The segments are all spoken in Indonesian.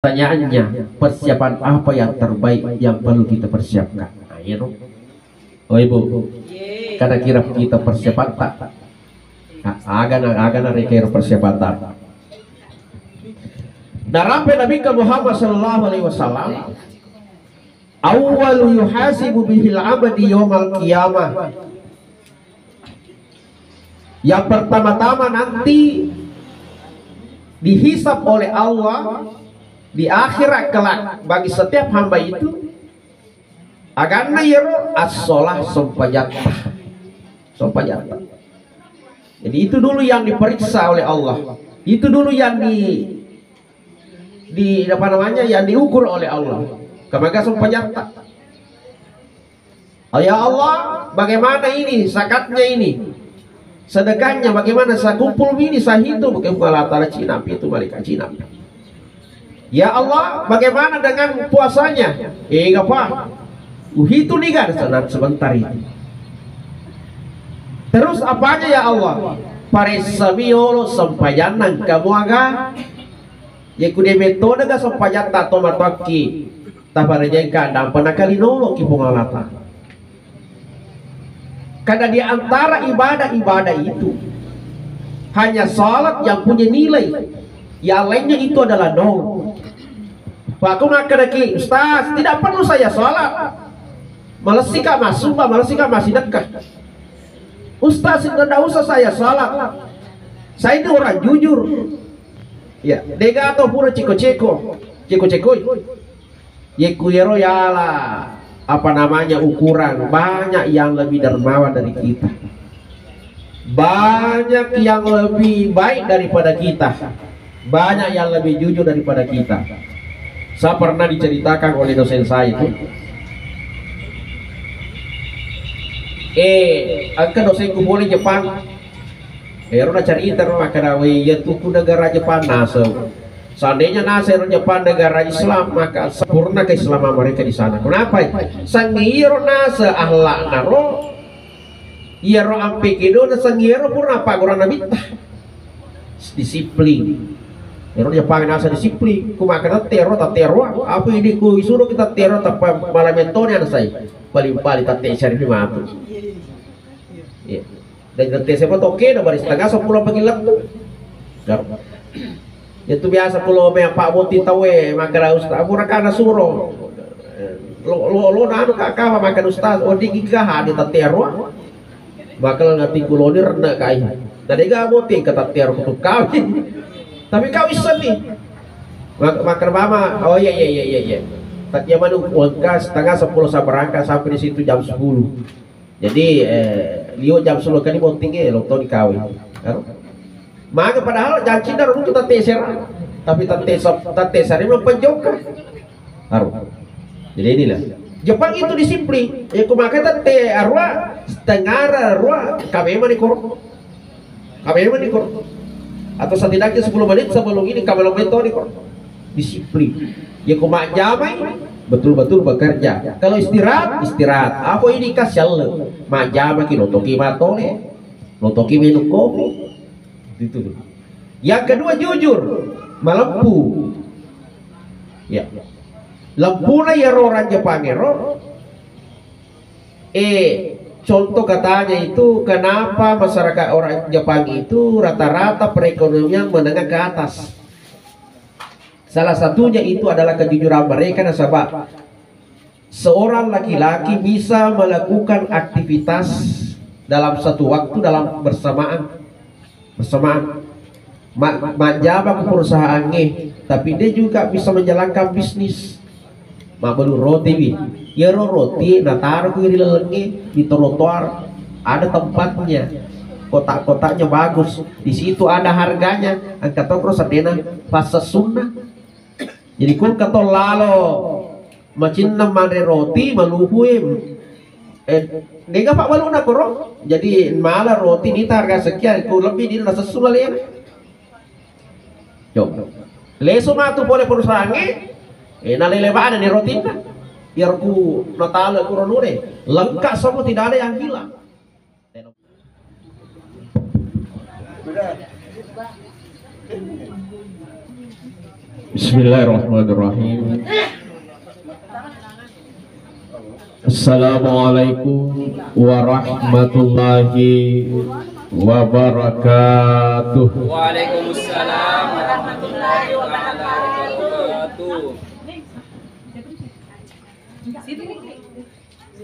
Pertanyaannya, persiapan apa yang terbaik yang perlu kita persiapkan? Nah, ya, no? Oh ibu, karena kira kita persiapan tak? Agan kira persiapan tak? Narampe Nabi Muhammad sallallahu alaihi wasallam, awwalu yuhasibu bihil abdi yaumal qiyamah. Yang pertama-tama nanti dihisab oleh Allah di akhirat kelak bagi setiap hamba itu agana yero as-sholah sompajatah. Jadi itu dulu yang diperiksa oleh Allah, itu dulu yang di apa namanya, yang diukur oleh Allah. Kemaga sompajatah. Oh ya Allah, bagaimana ini zakatnya ini, sedekahnya bagaimana, saya kumpul ini, saya hidup bagaimana latara Cina itu balik Cina. Ya Allah, bagaimana dengan puasanya? Apa? Itu nih kan sebentar ini. Terus apanya ya Allah? Paresamiolo sampayanan kamu aga. Ya kude metode ga sampayan tato mataki. Tabaranya kadang pernah kali nolok ki pengalata. Karena di antara ibadah-ibadah itu hanya salat yang punya nilai, yang lainnya itu adalah nol. Pak aku nak lagi, Ustaz, tidak perlu saya sholat. Malah sikap masuk, malah sikap masih dekat. Ustaz, tidak usah saya sholat. Saya itu orang jujur. Ya, dega atau pura ceko-ceko. Yekuyero yalah, apa namanya, ukuran. Banyak yang lebih dermawan dari kita. Banyak yang lebih baik daripada kita. Banyak yang lebih jujur daripada kita. Saya pernah diceritakan oleh dosen saya itu, angka dosenku boleh Jepang, udah cari internet karena ya tuh negara Jepang nasa. Seandainya nasa Jepang negara Islam, maka sempurna keislaman mereka di sana. Kenapa? Sangiro nasa ahlak naro, iro ampekido na sangiro purna apa kurang nabi disiplin. Ero Jepang nasa disiplin, kumakan tero apa ini ku isuruh kita tero tapi malam mentone ada saya balik tate cari di matu. Ya. Dan tate saya toke dah baris setengah 10 pagi lep. Itu biasa kalau me Pak Boti tawe maka ustaz murah kana suro. Lo nanu kakak makan ustaz odi gigah di tero. Bakal ngati kuloni rena kai. Tadi ga Boti kata tero kutu kawin. Tapi kau bisa nih makan mama. Oh iya. Tak zaman uangka setengah 10 saya berangkat sampai di situ jam 10. Jadi Lio jam 10 kali mau tinggi lo tau dikawin. Maka padahal janji dah untuk kita teser, tapi teser ini belum penjoker. Jadi inilah Jepang itu disiplin. Ya kumakan tante arwah setengah arwah kami manikor. Atau setidaknya 10 menit sebelum ini kamu metode disiplin. Ya kumak jamai betul-betul bekerja. Kalau istirahat. Apa ini kasyal? Mak jamai lotoki matole, lotoki minum kopi. Itu. Yang kedua jujur, melempu. Ya. Lempuna ya orang Jepang contoh katanya itu kenapa masyarakat orang Jepang itu rata-rata perekonomian menengah ke atas. Salah satunya itu adalah kejujuran mereka, sebab seorang laki-laki bisa melakukan aktivitas dalam satu waktu dalam bersamaan menjabat perusahaannya, tapi dia juga bisa menjalankan bisnis. Mabelu roti ya roti taruh ke lelengi di trotoar, ada tempatnya, kotak-kotaknya bagus, di situ ada harganya, angkat toko sedena pas sunnah. Jadi kun kata lalo macin namanya roti maluhuim nega pak malu nak koro, jadi malah roti ini harga sekian ku lebih di rasa sunnah ya. Coba lesu matu boleh perusahaannya naleleban nih roti biar ku natale kuronure lengkap semua, tidak ada yang hilang. Bismillahirrahmanirrahim. Assalamualaikum warahmatullahi wabarakatuh. Waalaikumsalam warahmatullahi wabarakatuh.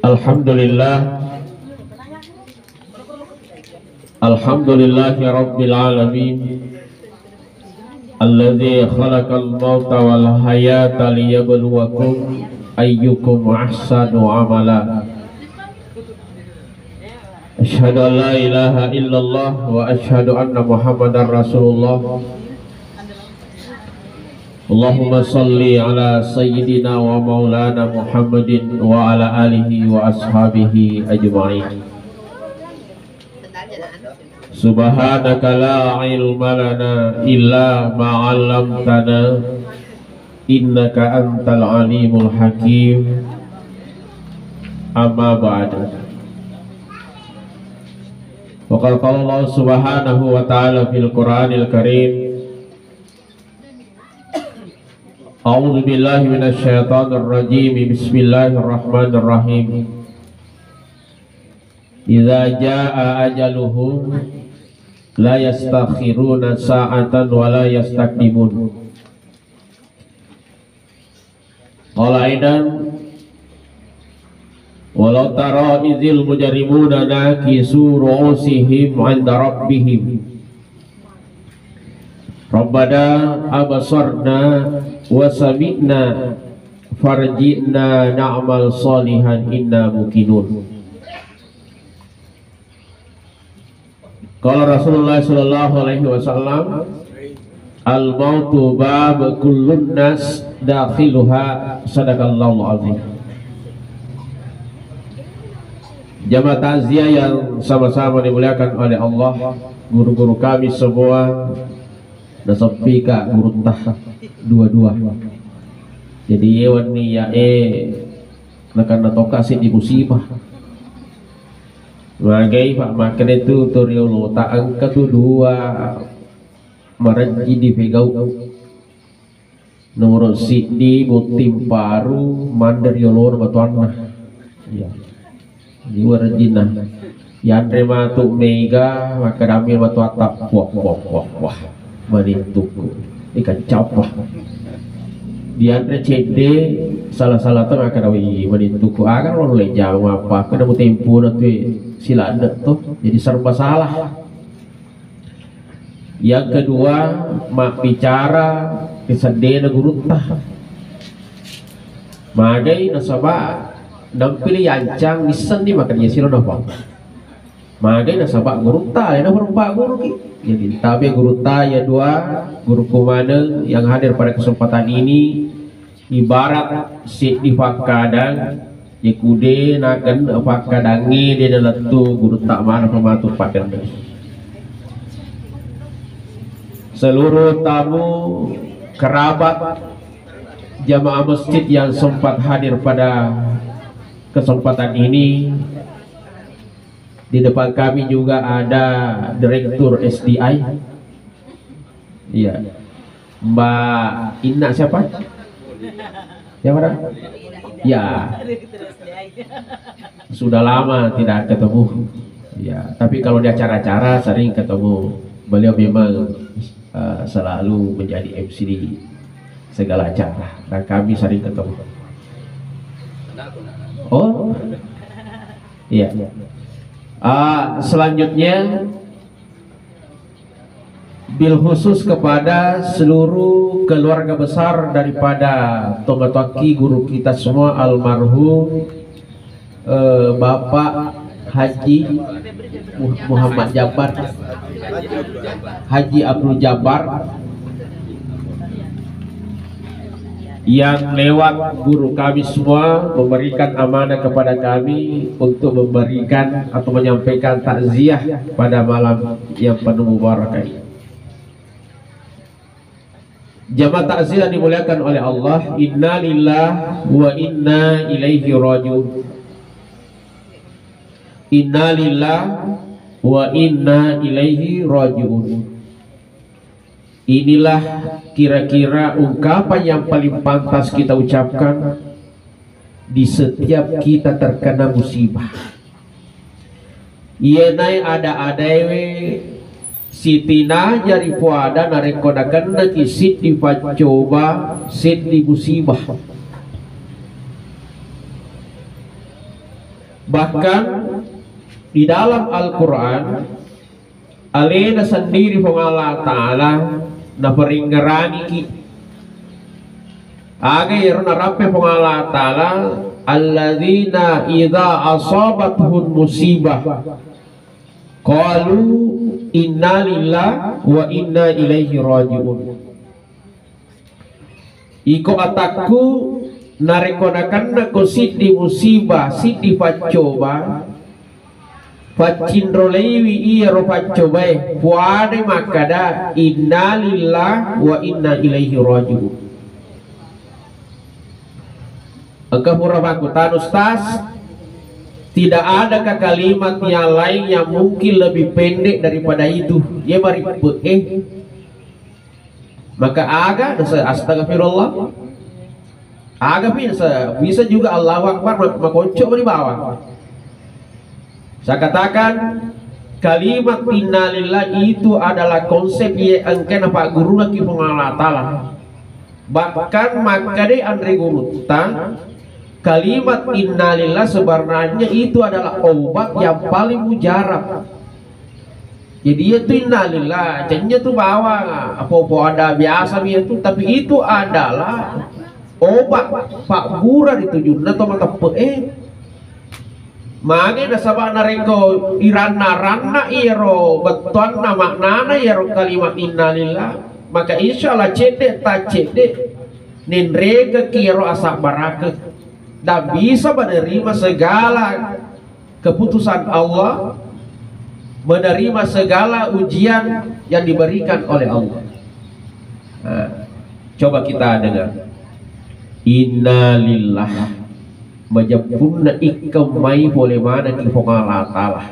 Alhamdulillah. Alhamdulillahi rabbil alamin. Alladzi khalaqal mauta wal hayata liyabluwakum ayyukum ahsanu amala. Asyhadu an la ilaha illallah wa asyhadu anna Muhammadar Rasulullah. Allahumma salli ala sayyidina wa maulana Muhammadin wa ala alihi wa ashabihi ajma'in. Subhanaka la ilma lana illa ma 'allamtana innaka antal alimul hakim. Amma ba'du. Wa qala Allah subhanahu wa ta'ala fil Qur'anil Karim, A'udzu billahi minasy syaithanir rajim. Bismillahirrahmanirrahim. Idza jaa ajaluhum la yastakhiruna sa'atan wa la yastaqdimun. Qala aidan walau tara idzil mujrimuna nakisu ru'usihim 'inda rabbihim Rabbana abasarna wa sami'na farji'na na'mal salihan inna muqinun. Qala Rasulullah sallallahu alaihi wasallam, al-mautu bab kullun nas dakhiluha. Sadaqallahu azim. Jamaah takziah yang sama-sama dimuliakan oleh Allah, guru-guru kami semua nasapi ka guru tah dua-dua. Jadi yewan ni ya nakan natoka si di musibah. Magai pak makan itu toriolo tak angka tu dua maraji di pegau nomor si di butim paru mandar yolo batuan ya di warjina yang terima tu mega maka damil batu atap wah manituku ikan capah di andre CD salah-salah tu maka dawi manituku akan lo lejang apa kena tempo nanti sila ada tuh jadi serba salah. Yang kedua mak bicara kesedena gurutah magai nasabah nampili yancang nisan di makan ya sila napa magai nasabah gurutah ya nampak guru ki. Jadi tapi gurutah ya dua guru kumana yang hadir pada kesempatan ini ibarat si di fakadang ikude nakan fakadangi dia letu guru tak mana pematu pakan. Seluruh tamu kerabat jamaah masjid yang sempat hadir pada kesempatan ini, di depan kami juga ada Direktur SDI, iya, Mbak Ina siapa? Siapa? Ya, sudah lama tidak ketemu. Ya, tapi kalau di acara-acara sering ketemu. Beliau memang selalu menjadi MC di segala acara dan kami sering ketemu. Oh, iya. Selanjutnya bil khusus kepada seluruh keluarga besar daripada Tomataki guru kita semua almarhum Bapak Haji Muhammad Jabar, Haji Abdul Jabar yang lewat guru kami semua memberikan amanah kepada kami untuk memberikan atau menyampaikan takziah pada malam yang penuh mubarakah ini. Jamaah takziah dimuliakan oleh Allah. Inna lillahi wa inna ilaihi rajiun. Inna lillahi wa inna ilaihi rajiun. Inilah kira-kira ungkapan yang paling pantas kita ucapkan di setiap kita terkena musibah. Ienai ada adewe sitina jari puada narekodakan naki sit di pacoba sit di musibah. Bahkan di dalam Al-Quran alena sendiri Allah Ta'ala na peringgerani ki aga yerna rappe Allah Ta'ala alladzina idza asabatuhum musibah qalu inna lillahi wa inna ilaihi raji'un. Iko ataku narekonakan ko sidi musibah sidi pacoba pacindrolewi iya ro pacoba puade makada inna lillahi wa inna ilaihi raji'un. Engkau murabakutan Ustaz, tidak ada kalimat yang lain yang mungkin lebih pendek daripada itu. Ya mari maka aga astagfirullah. Aga bisa juga Allahu Akbar makonco di bawah. Saya katakan kalimat innalillahi itu adalah konsep yang engkau Pak Guru lagi Allah Ta'ala. Bahkan makade Andre Gurutan kalimat innalillahi sebenarnya itu adalah obat yang paling mujarab. Jadi itu innalillahi, jadinya tuh bawa apa ada biasa itu, tapi itu adalah obat Pak Gura ditujuna atau mata mage na sabak na reko irana iro betuan na maknana iro kalimat innalillahi, maka insyaallah cede tak cede ninrega kiro asak baraka dan bisa menerima segala keputusan Allah, menerima segala ujian yang diberikan oleh Allah. Nah, coba kita dengar innalillahi majapunna ikamai boleh mana ki Allah Ta'ala,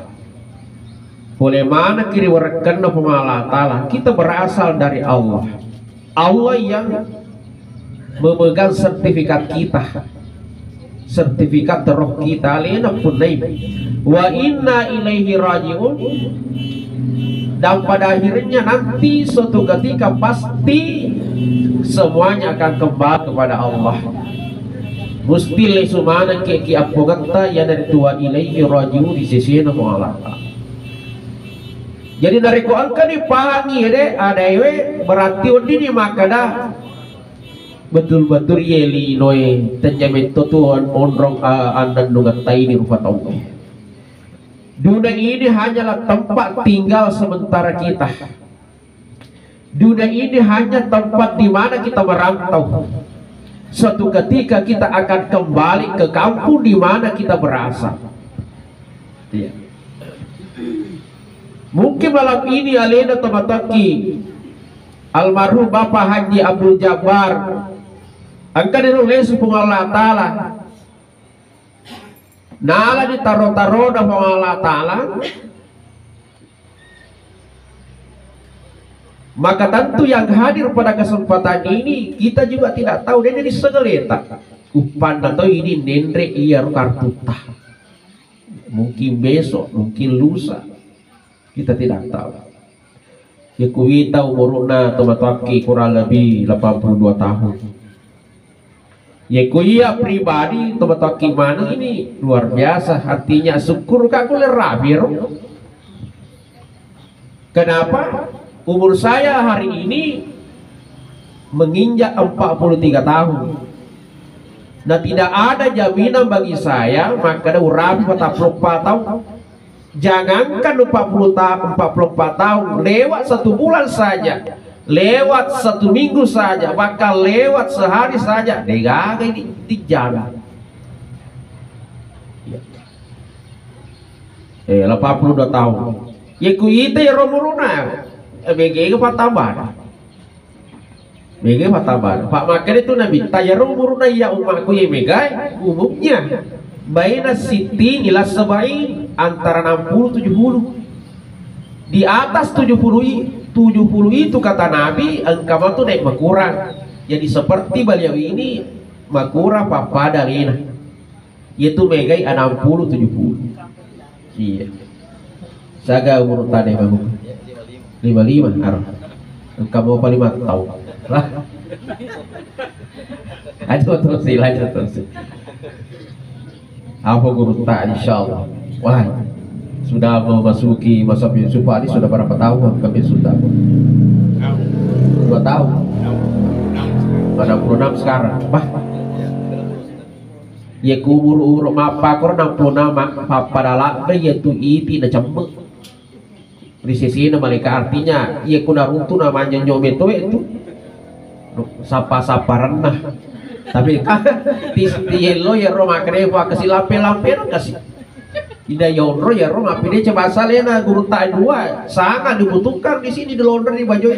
boleh mana kiri warakana Allah Ta'ala. Kita berasal dari Allah, Allah yang memegang sertifikat kita, sertifikat roh kita. Alena punai wa inna ilaihi raji'un, dan pada akhirnya nanti suatu ketika pasti semuanya akan kembali kepada Allah. Musti lesumana ki apogata ya dari tua ilaihi raji'un di sisi Allah. Jadi dari ko angka ni pahangi de adaiwe berarti odi ni makada betul-betul yeli noe tenjamin tutuan onrong andan nugatai di rupa tau. Dunia ini hanyalah tempat tinggal sementara kita. Dunia ini hanya tempat di mana kita merantau. Suatu ketika kita akan kembali ke kampung di mana kita berasal. Ya. Mungkin malam ini alena temataki almarhum Bapak Haji Abdul Jabbar angka dinulis Allah Ta'ala nala ditaro-taro dan Allah Ta'ala, maka tentu yang hadir pada kesempatan ini kita juga tidak tahu dia jadi segeleta upan atau ini nendre iya kartuta, mungkin besok mungkin lusa, kita tidak tahu. Ya kuita umurna tomataki kurang lebih 82 tahun. Ya kuya pribadi tomataki mana ini luar biasa, hatinya syukur kaku lerabir. Kenapa? Umur saya hari ini menginjak 43 tahun. Nah, tidak ada jaminan bagi saya maka ada urabi 44 tahun. Jangankan 44 tahun, lewat 1 bulan saja, lewat 1 minggu saja, bakal lewat sehari saja, negaga ini dijaga. 82 tahun. Ya kuita ya romuruna. BG patabar. BG patabar. Pak makan itu nabi tayarum muruna ya umatku ya megai umumnya baina siti ila sebaik antara 60 70. Di atas 70 70 itu kata Nabi engkau tuh naik makurang. Jadi seperti beliau ini makura papada lina yaitu megai 60-70. Iya saga umur tadi bagus 55 arah engkau mau 5 tahun lah. Aduh terus lanjut terus. Apa guru tak insyaallah. Wah sudah memasuki masa Yusuf Ali sudah berapa tahun kami sudah 2 tahun 66 sekarang bah ya kubur mapa kor 66 papadala yaitu iti na cembek di sisi na malika artinya ya kuna runtu namanya nyometo itu sapa-saparan nah tapi tielo ya roma krepa kasih lampe-lampe kasih ida yonro ya roma pide coba salena guru tak dua sangat dibutuhkan di sini di laundry di baju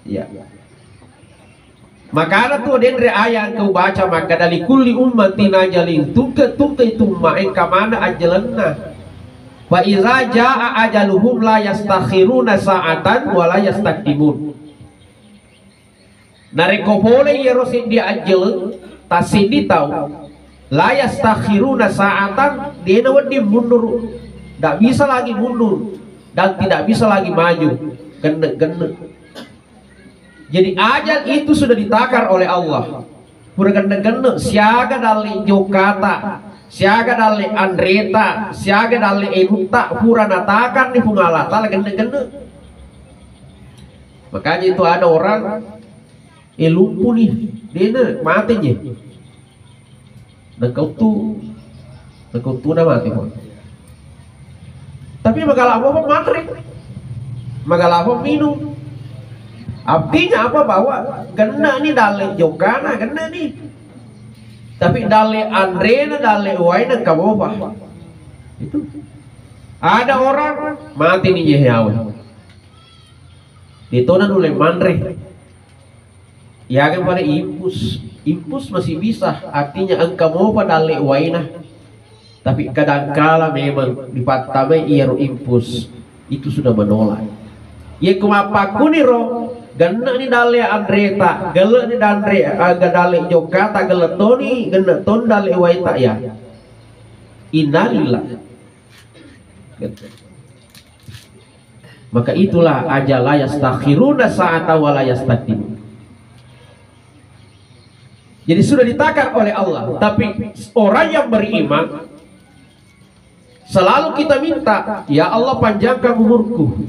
ya. Maka ada tuh den ayat kau baca maka dari kulli ummatin ajalin tuka itu main kamana ajalanna wa iza jaa ajaluhum la yastakhiruna sa'atan wa la yastaqdimun. Nareko boleh ya rosin dia ajal tasidi tahu la yastakhiruna sa'atan dia nawadi mundur tidak bisa lagi mundur dan tidak bisa lagi maju gende. Jadi ajal itu sudah ditakar oleh Allah. Pura-gende siaga dali Jokata, siaga dali Andreta, siaga dali Ebuta, pura natakan di Pungalata gende. Makanya itu ada orang lumpuh nih, dia matinya. Nekau tu dah mati pun. Tapi magalah apa matrik, magalah apa minum. Artinya apa bahwa kena nih dale Jokana kena nih. Tapi dale Andrena dale Waina kabobah. Itu. Ada orang mati nih Yehawa. Ditonan oleh Mandre. Ya kan pada impus masih bisa. Artinya engkau mau pada dale Waina. Tapi kadangkala memang dipatamai iero impus itu sudah menolak. Ya kumapakuniro gana ni dale Andreta, gala ni Andre, dale Jokata, gala Toni, gana ton dale Waita ya. Innalillah. Maka itulah ajala yastakhiruna sa'ata wa la yastaqdimun. Jadi sudah ditakar oleh Allah, tapi orang yang beriman selalu kita minta, ya Allah panjangkan umurku.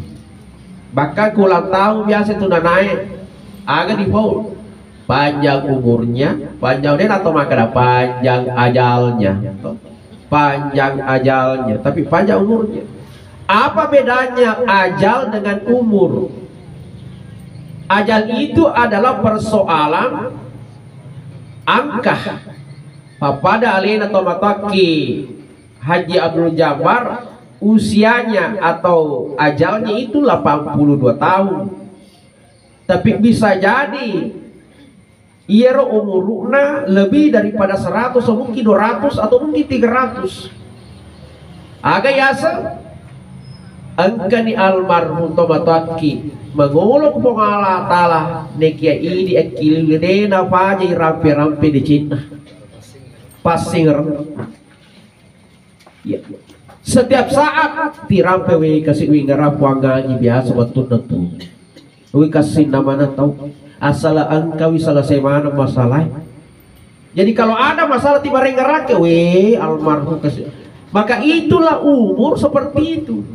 Bahkan ulang tahun biasa itu naik agak di bawah panjang umurnya, panjang dia atau makanya panjang ajalnya, tapi panjang umurnya. Apa bedanya ajal dengan umur? Ajal itu adalah persoalan angka. Pada alina tomataki Haji Abdul Jabbar usianya atau ajalnya itu 82 tahun. Tapi bisa jadi ia umurnya lebih daripada 100 atau mungkin 200 atau mungkin 300. Agak yasa angka ni almarhum tomataki mengulung pengala tala nekia ini akilidena pajai rampe-rampe di Cina pasir ya. Setiap saat tirampe we kasih we ngarap wanganyi biasa waktu nentu. We kasih nama tahu asal angka we selesai mana masalah. Jadi kalau ada masalah tiba ngerak we almarhum kasih. Maka itulah umur seperti itu.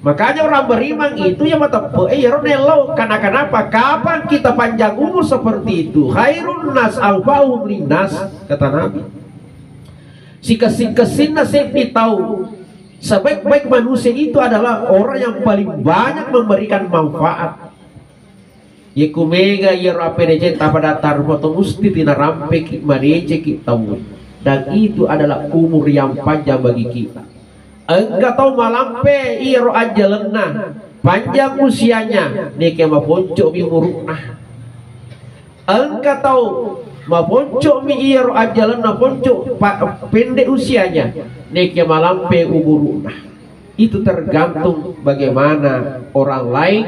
Makanya orang beriman itu ya mata ronelo karena kenapa? Kapan kita panjang umur seperti itu? Khairun nas alfahum linnas kata Nabi. Si kesin nasib tahu sebaik-baik manusia itu adalah orang yang paling banyak memberikan manfaat. Ya kumega ya rapedece pada tarfoto musti tina rampe madece kita dan itu adalah umur yang panjang bagi kita. Enggak tahu malampe iro ajalna panjang usianya nike maponco mi murunah. Enggak tahu maponco mi iro ajalan na ponco pendek usianya neke malampe umuruna. Itu tergantung bagaimana orang lain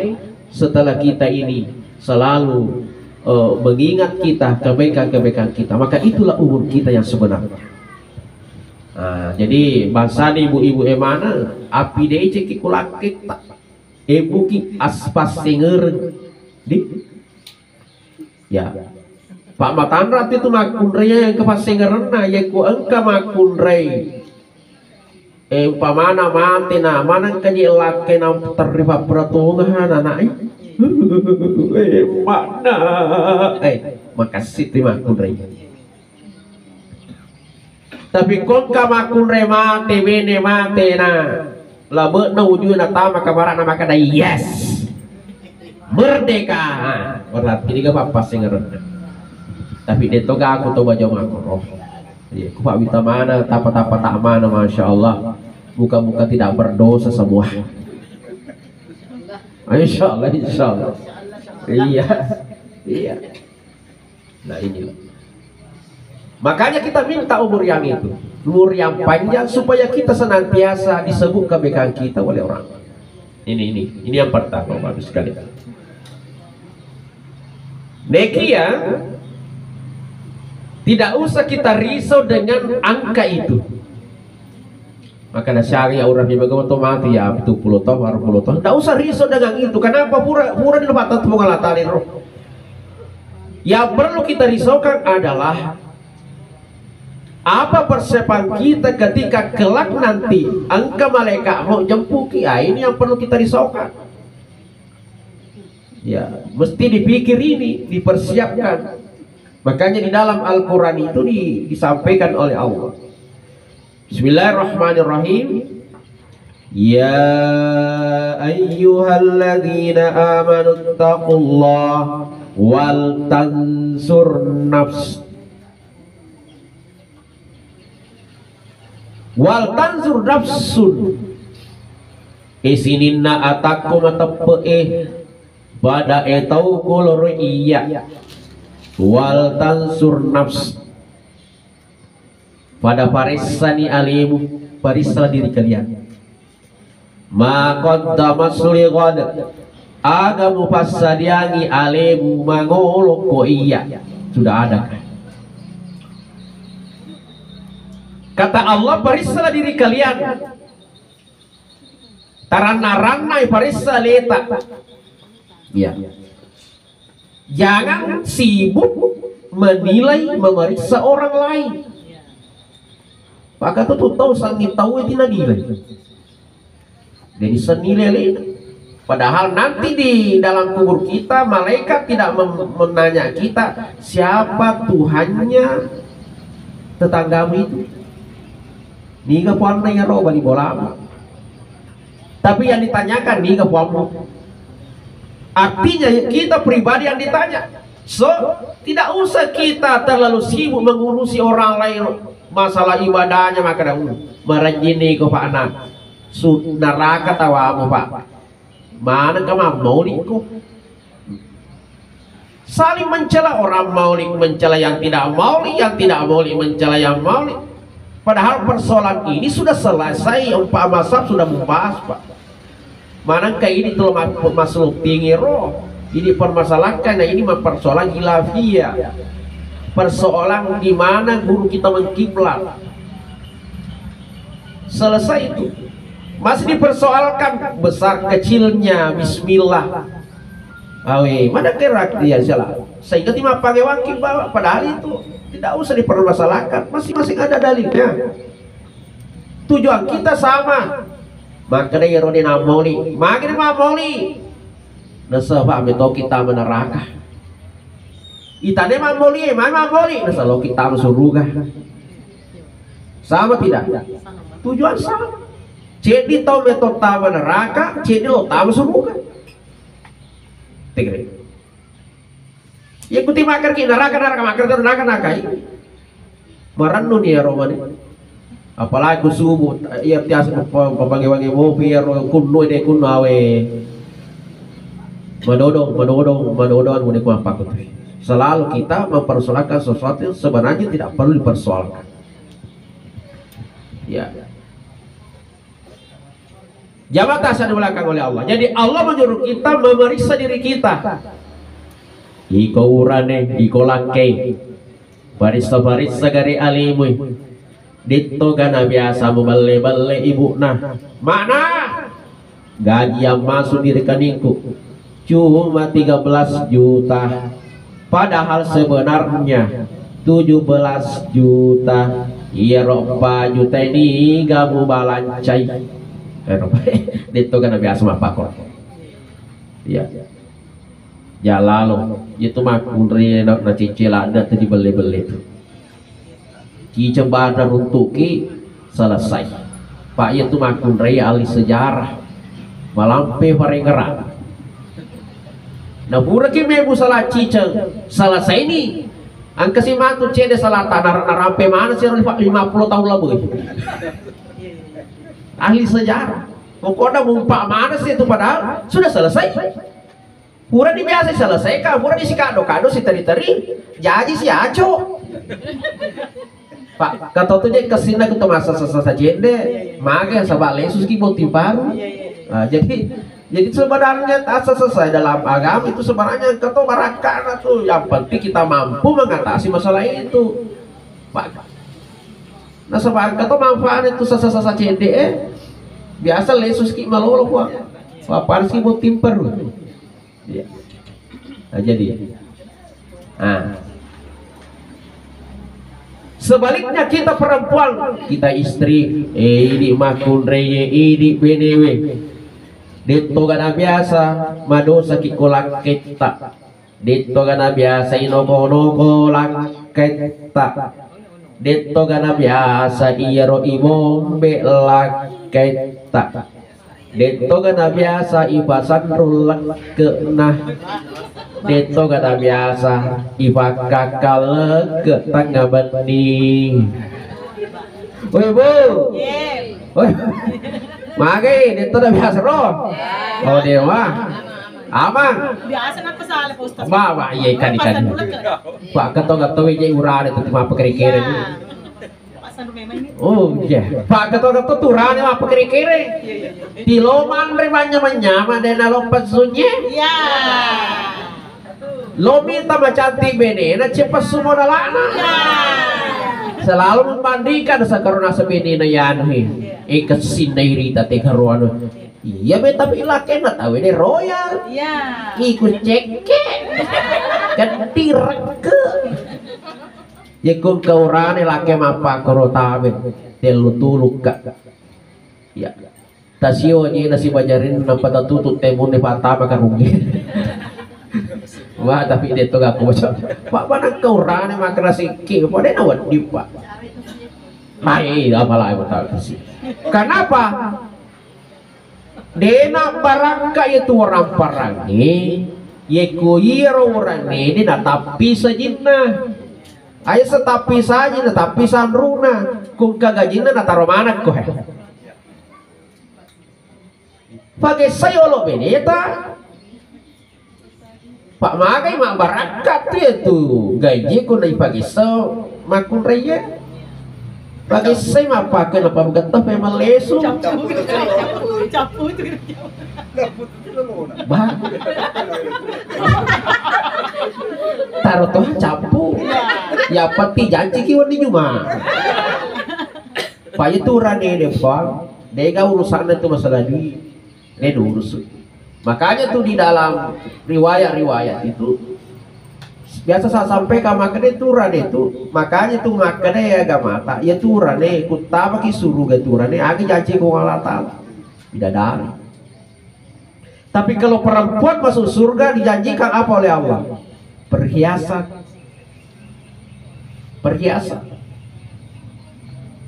setelah kita ini selalu mengingat kita kebaikan-kebaikan kita, maka itulah umur kita yang sebenarnya. Nah, jadi bangsa ibu-ibu emana api deh ceki kulakit tak buki aspas singer di ya Pak Matanrat itu makunraya yang kepasingerna ya ku engka makunray pamana mati na manang kanyi laki na terlibat beratungan anak mana makasih terima kunray. Tapi kung kamakun mati bene mati na labet na wujud na tama kamara na makada yes merdeka berarti ini gak apa singeran. Tapi dito ga aku to bajong aku roh ku Pak Wita mana tapa-tapa tak mana, Masya Allah, muka-muka tidak berdosa semua. Insya Allah, insya Allah. Iya, iya. Nah inilah. Makanya kita minta umur yang itu, umur yang panjang supaya kita senantiasa disebut kebaikan kita oleh orang. Ini yang pertama, bagus sekali. Nekia, tidak usah kita risau dengan angka itu. Maka syariah orang yang bagaimana mati ya 70 tahun, 40 tahun. Tidak usah risau dengan itu. Kenapa pura di lepas itu mengalatali roh. Yang perlu kita risaukan adalah apa persiapan kita ketika kelak nanti angka malaikat mau jemputi. Ini yang perlu kita risaukan. Ya, mesti dipikir ini, dipersiapkan. Makanya di dalam Al-Quran itu disampaikan oleh Allah. Bismillahirrahmanirrahim. Ya ayyuhalladzina amanu taqullaha wal tanzur nafs. Wal tanzur nafsun. Isininna atakum tepe pada etau kolor iya. Wal tansur nafs, pada parisani alimu, parislah diri kalian. Maqaddamas liqad, agamu pasadiangi alimu mangolok ko iya. Sudah ada. Kata Allah, parislah diri kalian. Tarana-ranai parislah leta. Ya. Jangan sibuk menilai, memeriksa orang lain. Maka tuh tahu sangi tahu itu nilai. Jadi senilai lain. Padahal nanti di dalam kubur kita malaikat tidak menanya kita siapa Tuhannya tetanggamu itu. Niga puan ya roba di bola. Tapi yang ditanyakan niga puanmu. Artinya kita pribadi yang ditanya. So, tidak usah kita terlalu sibuk mengurusi orang lain masalah ibadahnya, maka dahulu merajini ke Pak anak. Neraka tawamu Pak. Mana kamu maulidku? Saling mencela, orang maulid mencela yang tidak maulid, yang tidak maulid mencela yang maulid. Padahal persoalan ini sudah selesai, Pak Masab sudah membahas Pak. Manakah ini telah masuk tinggi roh. Ini permasalahan, ini persoalan hilafiyah. Persoalan di mana guru kita mengkiblat. Selesai itu. Masih dipersoalkan besar kecilnya bismillah. Awe, mana kira dia salah. Sehingga timah pakai wakil bawa. Padahal itu tidak usah dipermasalahkan. Masing-masing ada dalilnya. Tujuan kita sama. Maka dia rodina mauli, makin mauli. Nasa Pak beto kita meneraka. Itane mauli, mauli. Nasa lo kita surga. Sama tidak? Tujuan sama. Jadi tau beto ta meneraka, jadi lo ta surga. Tinggal. Ya kuti makar ki neraka neraka. Marannu ya romani. Apalagi subuh ia tiasa pagi-pagi mobil kuno ide kuno awe menodong mudik apa gitu. Selalu kita mempersoalkan sesuatu yang sebenarnya tidak perlu dipersoalkan. Ya. Jabatasan di belakang oleh Allah. Jadi Allah menyuruh kita memeriksa diri kita. Iko urane, iko lake. Barista-barista gari alimu. Dito gana biasa membale-bale ibu nah. Mana? Gaji yang masuk di rekeningku cuma 13 juta. Padahal sebenarnya 17 juta. Iya 4 juta ini kamu balancai. Dito kan biasa apa kok. Iya. Ya lalu itu mah kunri nak cicil ada tadi beli-beli itu. Cicil badar untuk ki selesai. Pak itu mah kunri ahli sejarah. Malampe parengeran. Nah pura ki mebu salah cicil selesai ini. Angka si matu cede salah tanah rampe mana sih 50 tahun lebih. Ahli sejarah. Pokoknya mumpak mana sih itu padahal sudah selesai. Pura di biasa selesai kan, pura di si kado si teri-teri, jadi si aco. Pak, kata tuh jadi kesini ke masa jende, maga sabak lesus ki boti baru. Nah, jadi sebenarnya asa selesai dalam agama itu sebenarnya kata barakana tuh, yang penting kita mampu mengatasi masalah itu. Pak, nah sebenarnya kata manfaat itu sasa jende, biasa lesus ki malolo gua, apa sih boti baru. Ya. Nah, jadi sebaliknya kita perempuan, kita istri ini makun reye ini bnw dito gana biasa madosa kikolak kita dito gana biasa inoko kita dito gana biasa iyaro imombe kita dito gana biasa ibasan rulak ke nah dito gana biasa ibakakal ke tangga bening. Woi bu, woi, mage dito gana biasa roh. Oh dewa, aman. Biasa nak kesal Ustaz. Bawa iya ikan. Pak keto iya urane itu mah kere-kere ini. Oh iya, Pak keto turane mah kere-kere. Di loman remanya menyama dan lompat sunyi. Iya. Lomi tambah cantik benena cepat semua lana. Selalu membandingkan sakaruna sebenena yanhi. Ikat sindiri tadi karuan. Iya be tapi lakena tahu ini royal. Iya. Ikut ceke. Kan direke. Yekun kaurane lake mapa korotabe telu tuluk ka. Ya. Tasio ni nasi bajarin nampak tutut temun di patah makan rugi. Wah tapi dia tu aku macam Pak mana kaurane makan nasi ki. Apa dia nawat di Pak? Hai apalah yang tahu sih. Kenapa? Dena barangka itu orang parangi, yeku iro orang ini tapi sajina. Ayo setapi saja, tapi sandruna, kung kagajina nataro mana ko. Pakai sayolo beneta, Pak Magai mak barakat itu gaji ko na ipagi so makun raya. Pakai saya mak pakai apa begetah memang lesu. Capu itu. Bah. Taruh toh capu. Ya pati janji kiwan di cuma. Pak itu rane deh Pak. Dega urusan itu masalah duit. Ini urus. Makanya tuh di dalam riwayat itu biasa saya sampai ke makan itu rane itu. Makanya tuh makannya ya gak mata. Ya tuh rane ikut apa suruh gak tuh rane. Agi janji kau ngalatan. Bidadari. Tapi kalau perempuan masuk surga dijanjikan apa oleh Allah? Perhiasan.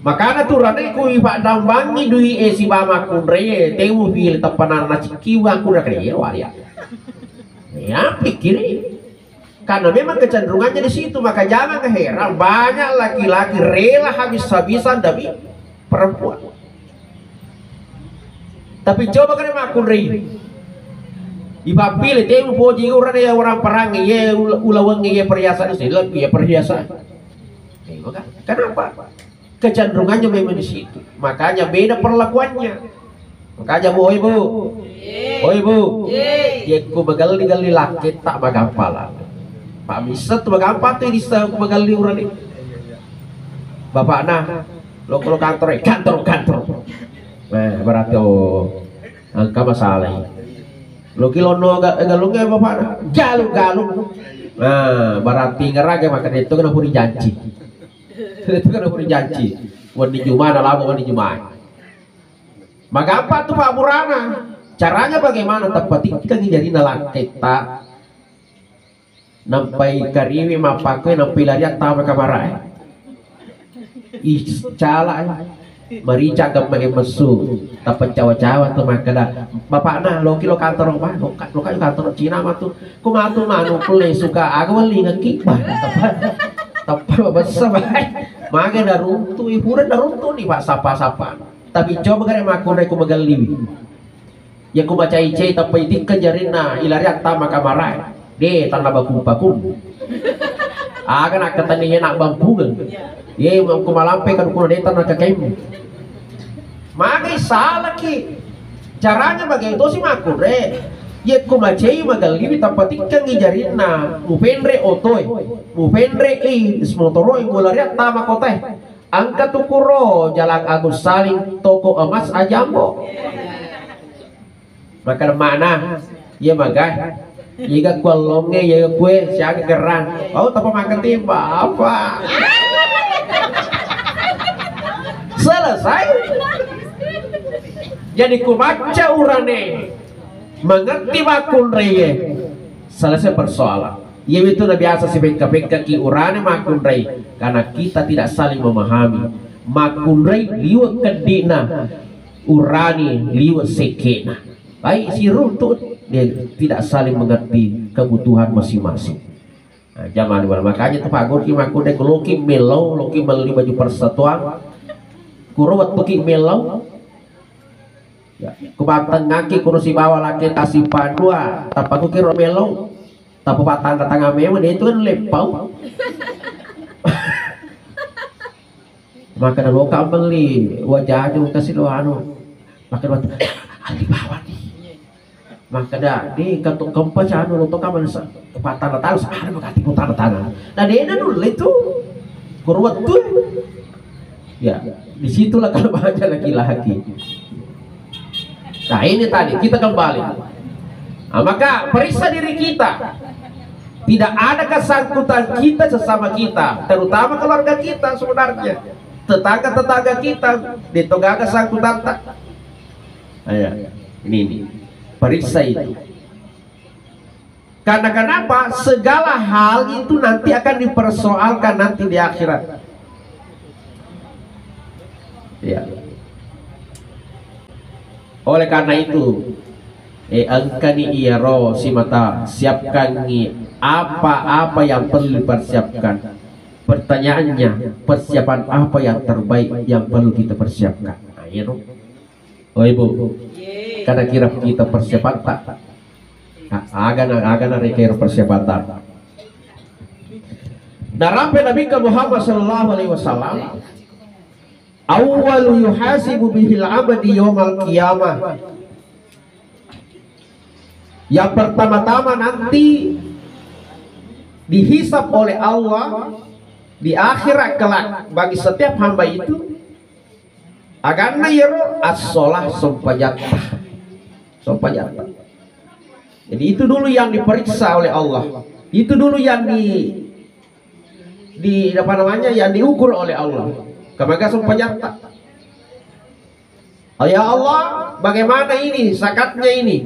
Makanya tuh rane ku iba dambangi dui si bama kunre temu fil tepanan naciki wa ku rakre waria. Ya pikir karena memang kecenderungannya di situ, maka jangan heran banyak laki-laki rela habis-habisan demi perempuan. Tapi coba kan makun rei. Iba pilih temu poji orang perang ye ulawangi ye perhiasan itu lebih ye perhiasan. Kenapa? Kecenderungannya memang di situ. Makanya beda perlakuannya. Makanya bu, oi bu, ya ku magali laki tak magampala. Pak bisa tuh magampa tuh di sana ku magali urang ini. Bapak nah, lo kalau kantor. Nah berarti angka masalah. Lo kilono galungnya bapak galung. Nah berarti ngeraga makan itu kan puri janji. Itu kan puri janji. Wani Jumat lalu wani Jumat. Maka apa tuh Pak Purana? Caranya bagaimana? Tepati kita jadi nalak kita nampai kariwi mapakwe nampai lariat tahu kamarai. Cala marica gamai mesu tapan cawa-cawa tuh makada bapak nah lo kilo kantor apa lo kayu kantor Cina mah tuh kumatu manu pule suka aku wali ngeki tapan besar maka dah runtuh hiburan dah runtuh nih Pak sapa tapi coba kare makun ku magali ya ku baca ice tapi itik kejarina ilariat tama kamarai de tanah bakum aga nak ketaninya nak bampungan ye mau kumalampe kan kuno detan nak kekemu magai salah ki caranya bagaimana itu sih makun re ye kumacei magali tapatikkan ngijarina mupendre otoy mupendre smotoroy mulariat tama kote angkat tukuro jalan Agus Saling toko emas ajambo maka mana ya magai jika kualongnya ya kue siang gerang oh tapi makan timba apa selesai jadi kumaca urane mengerti makun reye selesai persoalan ya itu udah biasa si bengka-bengka ki urane makun rey karena kita tidak saling memahami makun rey liwat kedina urani liwat sekena baik si runtut dia tidak saling mengerti kebutuhan masing-masing. Nah, zaman dulu makanya tuh Pak Gur ki makun rey loki melau loki beli baju persatuan kuruwat tuki melau ya kubatang ngaki kurusi bawa laki tasi padua tapaku kira melau tapi patang datang mewah dia itu kan lepau maka lo kau beli wajah aja kasih lo anu maka lo di bawah nih maka dah di kantung kompas anu lo tuh kamu patang datang ada berkati putang datang nah dia dulu itu kurwat tuh ya disitulah kalau baca laki-laki. Nah ini tadi kita kembali. Nah, maka periksa diri kita. Tidak ada kesangkutan kita sesama kita, terutama keluarga kita sebenarnya, tetangga-tetangga kita, ditogak kesangkutan tak. Ayo, ini periksa itu. Karena kenapa? Segala hal itu nanti akan dipersoalkan nanti di akhirat. Ya. Oleh karena itu, angkani iyaro si mata siapkan apa-apa yang perlu dipersiapkan. Pertanyaannya, persiapan apa yang terbaik yang perlu kita persiapkan? Ayo, oh ibu, karena kira kita persiapan tak? Agak rekayasa persiapan tak. Dalam Nabi Muhammad Sallallahu Alaihi Wasallam. Awwalu yuhasibu bihil abadi yawmal qiyamah. Yang pertama-tama nanti dihisab oleh Allah di akhirat kelak bagi setiap hamba itu agarna yero as-sholah sompajatah. Jadi itu dulu yang diperiksa oleh Allah. Itu dulu yang di apa namanya yang diukur oleh Allah. Kemaga sumpanyata. Oh ya Allah, bagaimana ini zakatnya ini?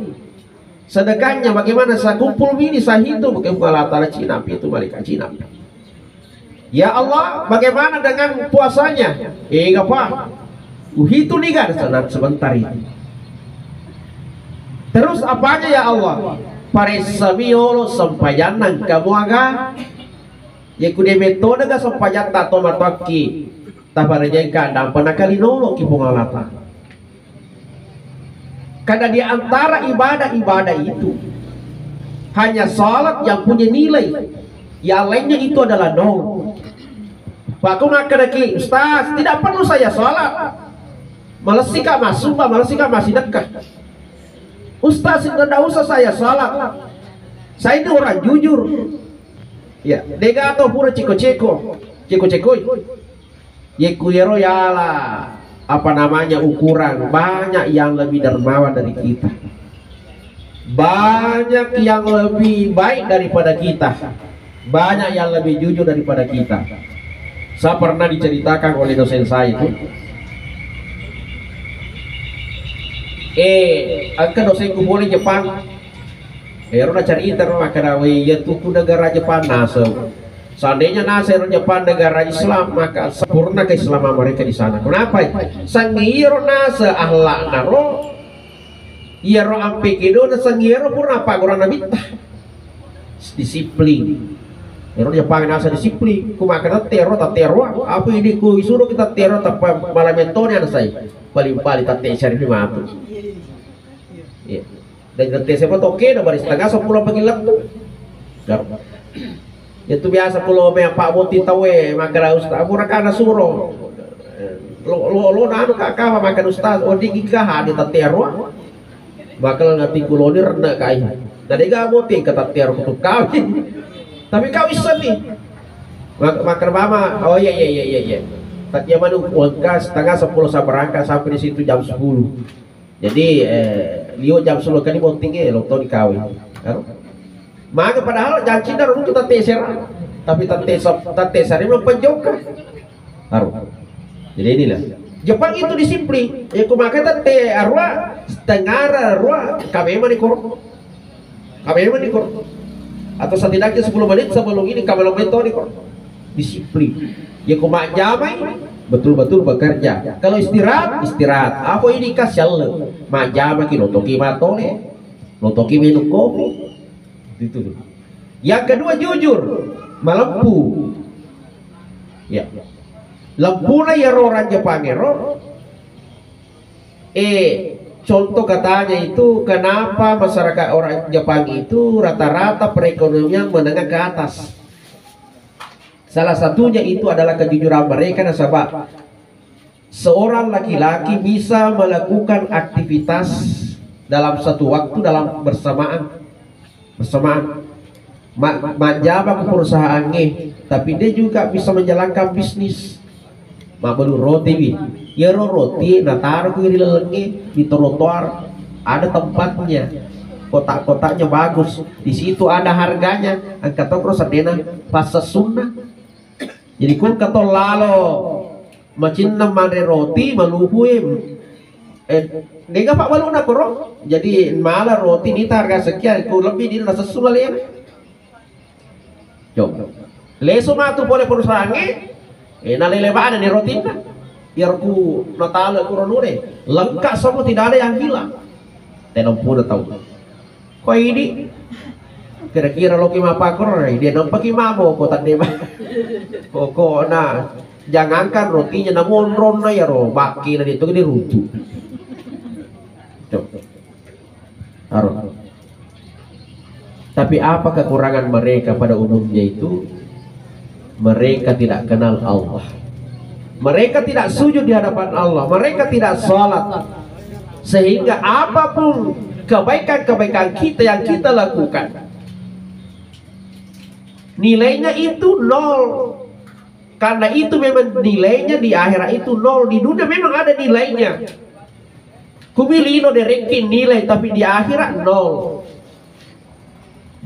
Sedekahnya bagaimana? Saya kumpul ini saya hitung bagaimana latara Cina itu malaikat Cina. Ya Allah, bagaimana dengan puasanya? Apa? Uhitu nih kan sebentar ini. Terus apanya ya Allah? Paresamiolo sampayanan kamu aga. Ya kude metode ga sampayata tomataki. Taparnya kadang pernah kali nolok ki pengalatan. Karena di antara ibadah-ibadah itu hanya salat yang punya nilai, yang lainnya itu adalah nol. Pak aku nak kedaki Ustaz, tidak perlu saya salat. malas sih kak mas, sumpah malas sih kak masih dekat. Ustaz tidak usah saya salah, saya ini orang jujur. Ya, dega atau pura ceko-ceko, ya kuyero yalah, apa namanya ukuran. Banyak yang lebih dermawan dari kita, banyak yang lebih baik daripada kita, banyak yang lebih jujur daripada kita. Saya pernah diceritakan oleh dosen saya itu, angka dosenku boleh Jepang. Rona cerita rumah karawi ya tuku negara Jepang nasa. Seandainya nasa Jepang negara Islam, maka sempurna keislaman mereka di sana. Kenapa? Sangiro nasa ahlak naro, iro ampe kido na sangiro pun apa kurang nabita disiplin. Iro Jepang nasa disiplin. Kumakan tero tatero. Apa ini ku suruh kita tero tapi malam metode yang saya paling tate cari di matu. Dan ngerti siapa toke dah baris setengah 10 pagi tuh. Itu biasa kalau Pak Boti tawe maka ustaz burakana suro. Lo nanu kakak makan ustaz odi gigah di tatero. Bakal ngerti kulo ni rena kai. Dari Boti kata tatero untuk kawin. Tapi kau bisa nih. Makan mama. Oh iya. Tak zaman uangka setengah 10 saya berangkat sampai di situ jam 10. Jadi Lio jam 10 kali bontingnya lo tau dikawin. Maka padahal janji dah untuk teser, tapi teser ini belum penjokan. Jadi inilah Jepang itu disiplin. Ya kumakan tate arwah setengah arwah kami manikor. Atau setidaknya 10 menit sebelum ini kami metode disiplin. Ya kumak jamai betul-betul bekerja. Kalau istirahat. Apa ini kasyal? Majama ki lotoki matole, lotoki minum kopi. Itu. Yang kedua jujur, melempu. Ya. Lempu na ya orang Jepang ero. Contoh katanya itu kenapa masyarakat orang Jepang itu rata-rata perekonomian menengah ke atas. Salah satunya itu adalah kejujuran mereka, nasabah. Seorang laki-laki bisa melakukan aktivitas dalam satu waktu dalam bersamaan. Menjabat ke perusahaannya, tapi dia juga bisa menjalankan bisnis. Mabelu roti ya roti, natar ke di lelengi di trotoar ada tempatnya, kotak-kotaknya bagus. Di situ ada harganya. Angkat terus sedena pas sunnah. Jadi kun kato lalo macin namane roti malupuim nega pak malu nak korong. Jadi malah roti ini harga sekian ku lebih di rasa susul ya. Jom leso matu boleh perusahaannya nalelebaan ni roti na biar ku natala kuronure lengkap semua, tidak ada yang hilang. Tenang pun tahu kau ini kira-kira lo kima pakor dia nampak kimamo ko tande ba kok nah jangankan rotinya namun ron ya ro baki na dito gini rutu. Tapi apa kekurangan mereka pada umumnya itu? Mereka tidak kenal Allah, mereka tidak sujud di hadapan Allah, mereka tidak sholat, sehingga apapun kebaikan-kebaikan kita yang kita lakukan nilainya itu nol. Karena itu memang nilainya di akhirat itu nol. Di dunia memang ada nilainya, kumilino derekin nilai, tapi di akhirat nol.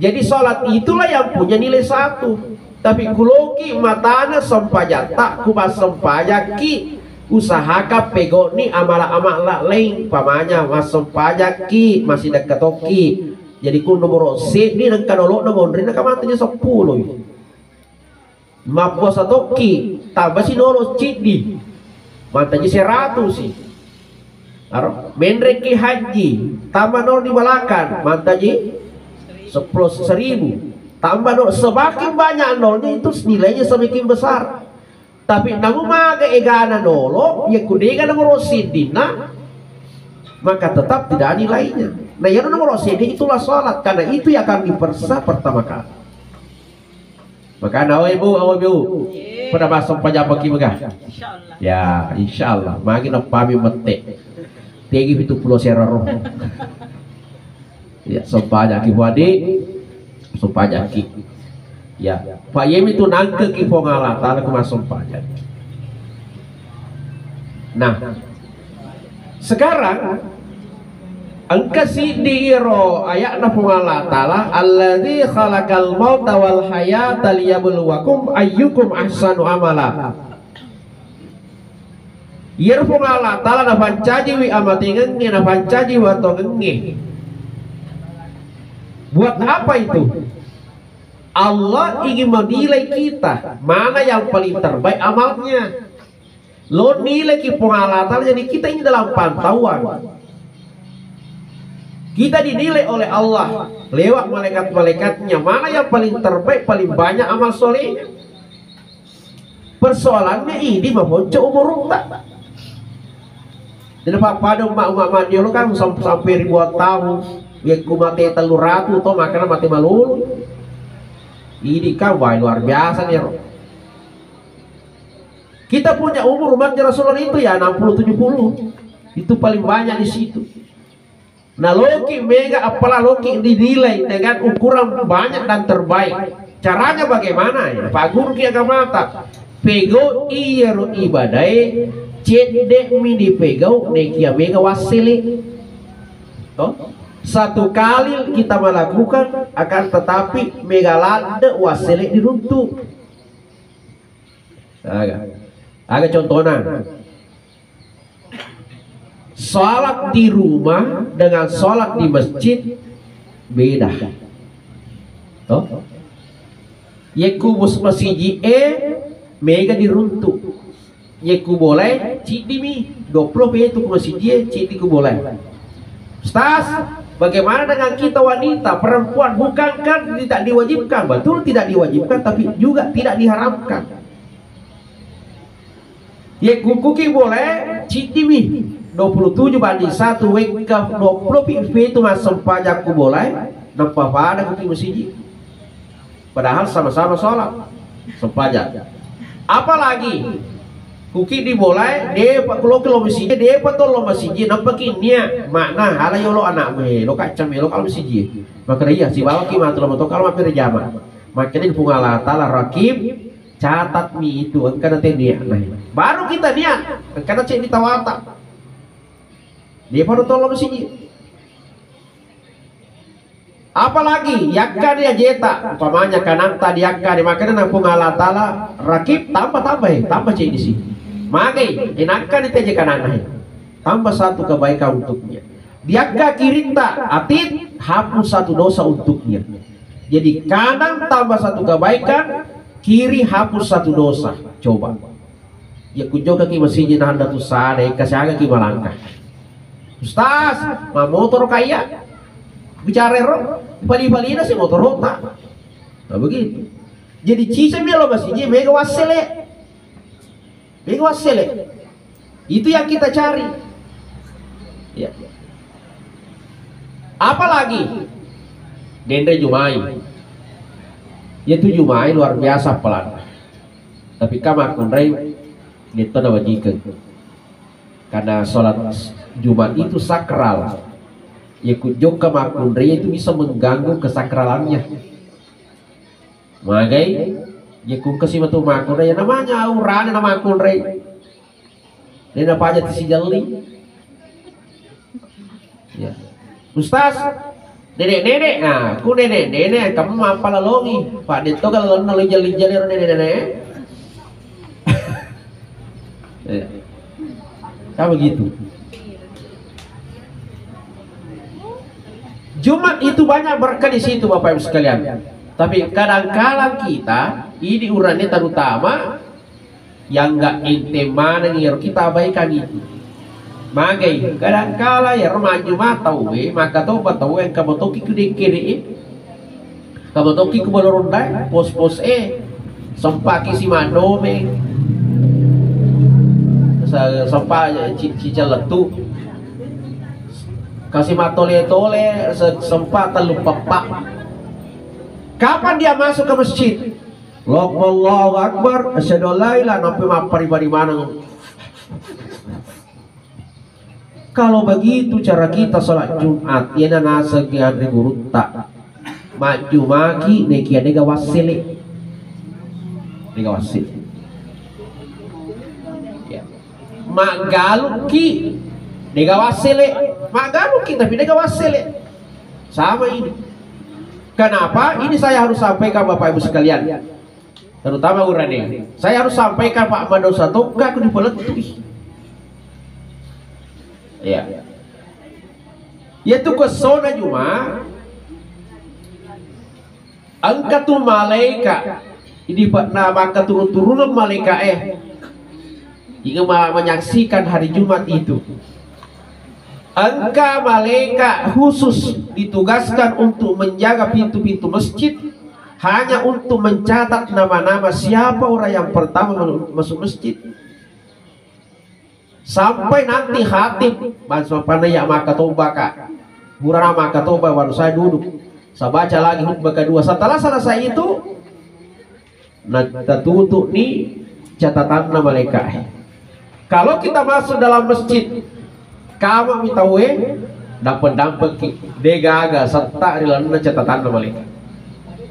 Jadi sholat itulah yang punya nilai 1. Tapi kuloki matana sempajata kubas sempajaki usaha pego ni amala-amala lain pamanya mas sempajaki masih dekat toki. Jadi ku nomor C ni nang kanolo nomor rin nakamatanya 10. Mapuasa toki tambah si nolo cidi matanya 100 sih. Menreki haji tambah nol di balakan matanya 10.000 tambah nol. Semakin banyak nolnya itu nilainya semakin besar. Tapi namun maga egana nolo ya kudega nomor sidina maka tetap tidak ada nilainya. Nah yang nomor sidina itulah sholat, karena itu yang akan dipersa pertama kali. Maka awal ibu pada masuk pajak bagi megah. Insyaallah. Ya, insyaallah. Magi na pami mete. Tegi itu pulau seraro. Ya, sompanya ki wadi, sompanya ki. Ya, Pak Yemi itu nangke ki fongala tala ke masuk pajak. Nah, sekarang angka si diiro ayat na Allah Ta'ala alladzi khalaqal mauta wal hayata liyabluwakum ayyukum ahsanu amala. Yer Allah Ta'ala na pancaji wi amati ngenge na pancaji wato ngenge. Buat apa itu? Allah ingin menilai kita mana yang paling terbaik amalnya. Lo nilai ki Allah Ta'ala, jadi kita ini dalam pantauan. Kita dinilai oleh Allah lewat malaikat-malaikatnya mana yang paling terbaik, paling banyak amal solehnya. Persoalannya ini memocok umur tak. Jadi pada umat dia lo kan sampai ribuan tahun, yang kumate telur ratu atau makanan mati malulu. Ini kan luar biasa nih. Kita punya umur umat Rasulullah itu ya 60-70, itu paling banyak di situ. Nah Loki mega apalah Loki dinilai dengan ukuran banyak dan terbaik. Caranya bagaimana ya? Pak Guru ki agamata pego iyero ibadai cedek mi dipegau nekia mega wasili. Toh satu kali kita melakukan akan tetapi mega lade wasili diruntuh. Agak contohnya sholat di rumah dengan sholat di masjid beda. Toh? Yeku bus masjid mega diruntuk. Yeku boleh cidimi 20 itu ke masjid cidiku boleh. Ustaz, bagaimana dengan kita wanita perempuan? Bukankah tidak diwajibkan? Betul tidak diwajibkan, tapi juga tidak diharamkan. Yeku kuki boleh cidimi 27 banding 1 weka 20 itu masuk pajakku boleh nampak pada kuki masjid padahal sama-sama sholat sempajak. Apalagi kuki diboleh depa kalau masjid depa to lo masjid nampak ini makna hala yo lo anak me lo kacam lo kalau masjid maka iya si bawa ki matu lo kalau mampir jama makanya pungala tala rakib catat mi itu karena niat baru kita niat karena cek ditawata dia baru tolong sini. Apalagi yakka dia jeta, umpamanya kanan tadi yakka di makanan nampung Allah Ta'ala rakib tambah cek di sini. Magai enakkan di teje kanan tambah satu kebaikan untuknya. Diakka kirinta atit hapus satu dosa untuknya. Jadi kanan tambah satu kebaikan, kiri hapus satu dosa. Coba. Ya kunjung ke masjid nanda tu sare kasih agak kimalangkah. Ustaz, motor kaya bicara roh, bali-balina sih motor rota. Nah begitu. Jadi cisemnya lo masih mega wasele. Itu yang kita cari. Ya. Apalagi Dendre Jumai. Itu Jumai luar biasa pelan. Tapi kamak kondai itu nama jika. Karena sholat Jumat itu sakral. Ya kunjung ke makundre itu bisa mengganggu kesakralannya. Magai ya kun kasih batu makundre ya namanya auran nama makundre. Ini apa aja si jeli. Ya. Ustaz, nenek, nah, ku nenek, kamu apa lalongi? Pak Dito kalau lalu jeli nenek. Ya. Kayak begitu. Jumat itu banyak berkah di situ Bapak Ibu sekalian. Tapi kadang-kadang kita ini urannya terutama yang enggak ente mana kita abaikan itu. Magai kadang-kala ya remaja mata we maka tobat tahu yang kamu toki kiri kamu toki ke balorondai pos-pos sempaki si mandome sampai cicil letu kasih matole-tole sempat terlupa pak. Kapan dia masuk ke masjid? Allahu Akbar, asyhadu an la ilaha illallah, sampai pribadi mana. Kalau begitu cara kita sholat Jumat, ya nasa giadre guru tak maju maki nekia dega wasile, dega wasil. Ya. Magaluki dega wasile, magaluki tapi dega wasile. Sama ini. Kenapa? Ini saya harus sampaikan Bapak Ibu sekalian. Terutama urane. Saya harus sampaikan Pak Madosa tuh gak aku dipeletui. Ya. Yaitu kesona cuma angkatu malaika ini nama keturun-turunan malaika ingin menyaksikan hari Jumat itu. Angka malaika khusus ditugaskan untuk menjaga pintu-pintu masjid, hanya untuk mencatat nama-nama siapa orang yang pertama masuk masjid. Sampai nanti khatib bahasa panaya maka toba kak burana maka toba baru saya duduk saya baca lagi khutbah kedua. Setelah selesai itu nah tutup nih catatan nama malaikat. Kalau kita masuk dalam masjid kamu minta dapat degaga serta rilana catatan nama malaikat.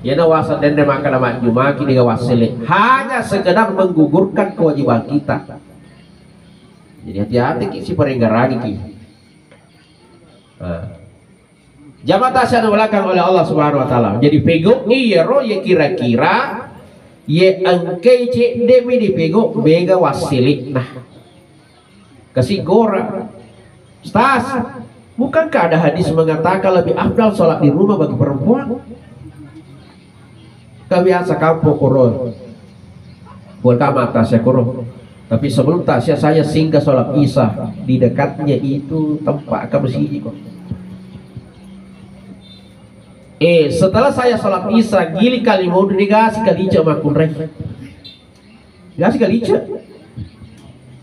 Ya nawasa dende maka nama jumaki dega wasile hanya sekedar menggugurkan kewajiban kita. Jadi hati-hati si perenggaragi ki. Jabatan saya belakang oleh Allah Subhanahu Wa Taala. Jadi pego iro ya kira-kira ye angke cek demi di pego mega wasilik. Nah kasih gora. Stas, bukankah ada hadis mengatakan lebih afdal sholat di rumah bagi perempuan? Kebiasa kampung korol. Buat mata saya korol. Tapi sebelum tasya saya singgah sholat isya di dekatnya itu tempat kebersih kok. Setelah saya sholat isya gili kali mau dikasih kalica makun rek. Kasih kalica.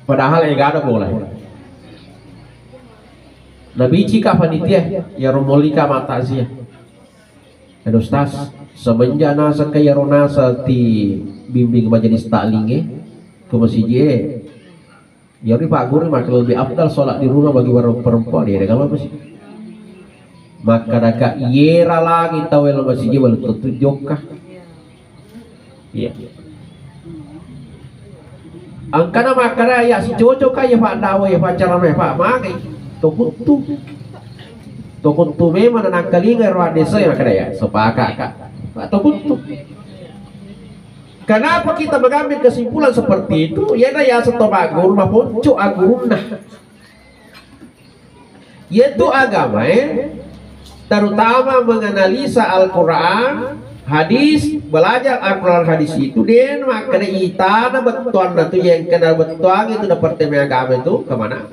Padahal yang gak ada boleh. Nabi cika panitia ya romolika mata sih. Ada ustaz semenjak nasa kaya ronasa ti bimbing majelis taklinge ke masjid ya Pak Guru maka lebih afdal sholat di rumah bagi orang perempuan ya kalau masih maka daka yera lagi tawel masjid walau tutup jokah ya angkana makara ya si cocok kaya Pak dawa ya pacaran ya Pak magai tokuntu memang anak kalinga ruang desa ya makara ya sepakat kak tokuntu. Kenapa kita mengambil kesimpulan seperti itu? Ya seto bagur mapuncu aguruna. Yaitu agama terutama menganalisa Al-Quran, hadis, belajar Al-Quran hadis itu dan makanya itana betuan itu yang kena betuan itu dapat tema agama itu kemana?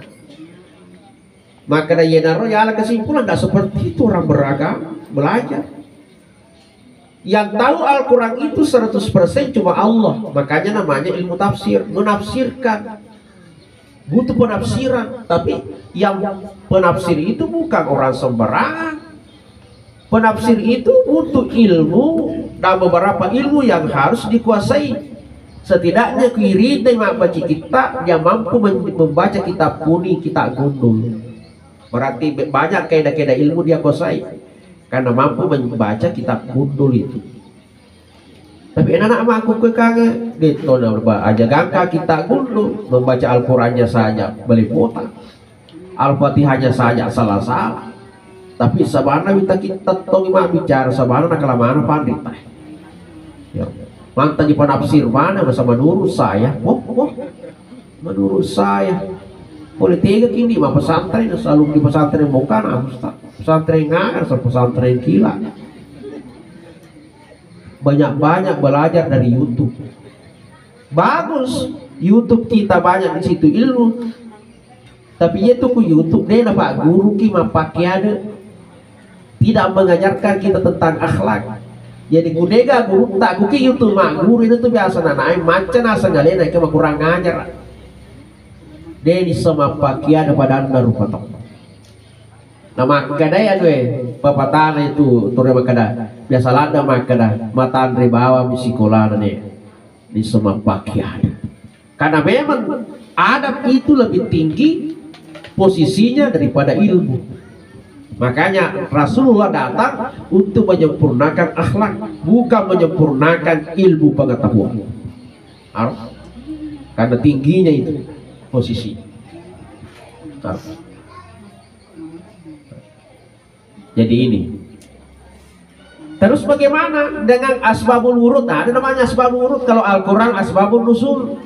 Makanya yenaro ya kesimpulan tidak seperti itu orang beragama belajar. Yang tahu Al-Quran itu 100% cuma Allah. Makanya namanya ilmu tafsir. Menafsirkan. Butuh penafsiran. Tapi yang penafsir itu bukan orang sembarangan. Penafsir itu untuk ilmu. Dan beberapa ilmu yang harus dikuasai. Setidaknya kiri baca kitab yang mampu membaca kitab kuning, kitab gundul. Berarti banyak kaidah-kaidah ilmu dia kuasai. Karena mampu membaca kitab gundul itu. Tapi anak-anak aku kekange gitu aja gangka kitab gundul membaca Al-Qurannya saja beli kuota, Al-Fatihahnya saja salah-salah. Tapi sabana kita tahu bicara sabana nakala mana pandit. Ya, mantan di penafsir mana bersama menurut saya. Menurut saya politik kini mah pesantren selalu di pesantren bukan Ustaz. Pesantren ngar, pesantren gila. Banyak-banyak belajar dari YouTube. Bagus, YouTube kita banyak di situ ilmu. Tapi itu ku YouTube deh Pak Guru ki pakai ada tidak mengajarkan kita tentang akhlak. Jadi kudega guru tak kuki YouTube mak guru itu tuh biasa naik macam asa galena ke kurang ngajar. Deni sama pakaian pada anda rupa tok. Nama kadaya gue papatana itu turun makada biasa lada makada mata andre bawa misikola nih di semua pakaian. Karena memang adab itu lebih tinggi posisinya daripada ilmu. Makanya Rasulullah datang untuk menyempurnakan akhlak, bukan menyempurnakan ilmu pengetahuan. Karena tingginya itu posisi. Jadi ini. Terus bagaimana dengan asbabul wurud? Nah, ada namanya asbabul wurud. Kalau Al-Quran asbabul nusul.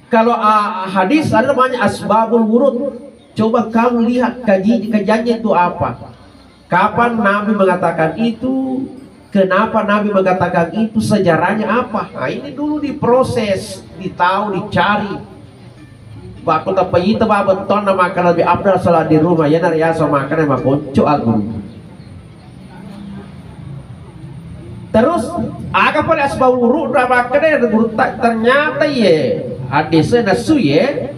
Kalau hadis ada namanya asbabul wurud. Coba kamu lihat kajiannya itu apa. Kapan Nabi mengatakan itu? Kenapa Nabi mengatakan itu? Sejarahnya apa? Nah, ini dulu diproses, ditahu, dicari. Baku tapi itu beton nama makan lebih abdal salah di rumah ya nari asa makan sama konco agung. Terus agak pada asbab wurud ternyata ya hadisnya nasu ya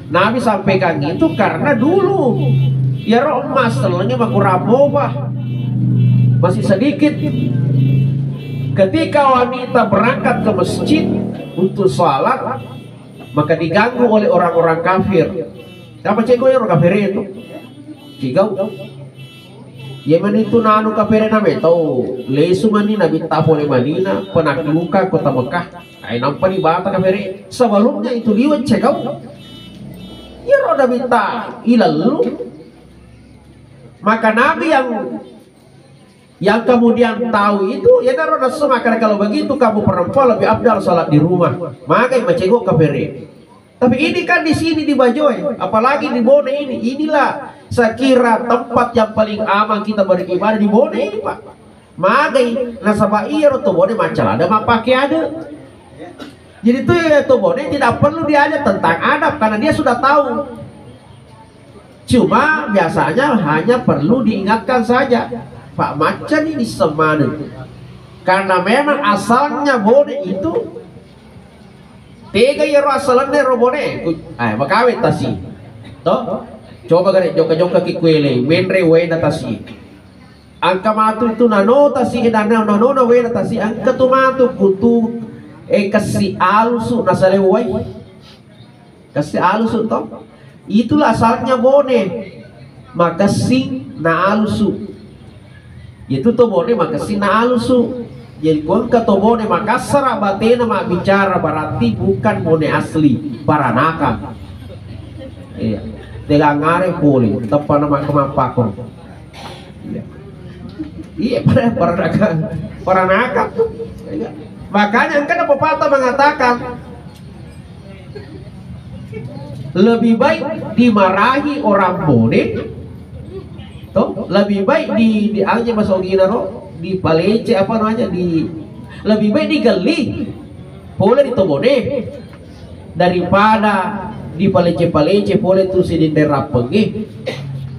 Nabi sampaikan itu karena dulu ya roh emas telurnya makurabobah masih sedikit. Ketika wanita berangkat ke masjid untuk sholat maka diganggu oleh orang-orang kafir. Apa cego ya orang kafir itu? Cigau. Yemen itu nanu kafir nama tahu. Lesu mani nabi tapole Madinah penaklukan kota Mekah. Ay nampak di bata kafir. Sebelumnya itu liwat cegau. Ya roda minta ilalu. Maka Nabi yang kemudian tahu itu ya roda semua karena kalau begitu kamu perempuan lebih abdal salat di rumah. Maka macego kafir. Tapi ini kan di sini di Bajoy, apalagi di Bone ini. Inilah saya kira tempat yang paling aman kita beribadah di Bone ini, Pak. Magai nasabah iya atau Bone macam ada mak pakai ada. Jadi itu ya Bone tidak perlu diajar tentang adab karena dia sudah tahu. Cuma biasanya hanya perlu diingatkan saja, Pak Macan ini semana. Karena memang asalnya Bone itu tiga ya asalnya robone, ay makawit tasi, toh coba gani joka kikwele, menre wena tasi, angka matu itu nano tasi nano wena tasi, angka tu matu kutu kasih alusu nasalewai, kasih alusu toh, itulah asalnya Bone, maka sing na alusu, itu tuh Bone maka sing na alusu. Jadi kau kata Bone Makassar batena mak bicara berarti bukan Bone asli Paranaka. Iya, tegangare boleh tepat nama kemampakon. Iya, Paranaka. Makanya kan pepatah mengatakan lebih baik dimarahi orang Bone, toh lebih baik di aja masuk ginaro. Di palece apa namanya lebih baik digali boleh di Tobone daripada di palece boleh tuh si dinderap pergi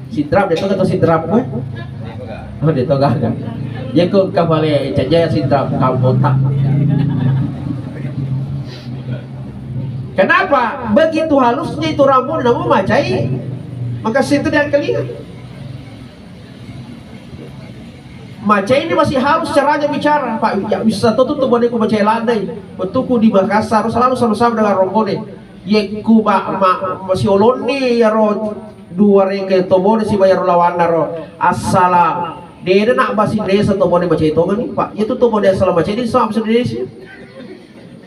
si drap itu atau si drap gue oh dia toga kan ya ke kapale caja si drap kamu tak kenapa begitu halusnya itu rambut namun macai maka situ dia kelingan. Maca ini masih halus caranya bicara, Pak. Ya bisa tutup Bone ku Maca landai. Betuku di Makassar selalu sama-sama dengan Rombone. Ye ku masih oloni ya ro dua reke to Bone si bayar lawana ro. Assalam. Dede nak basi desa to Bone Maca itu kan, Pak. Itu to Bone assalam Maca ini sama Indonesia.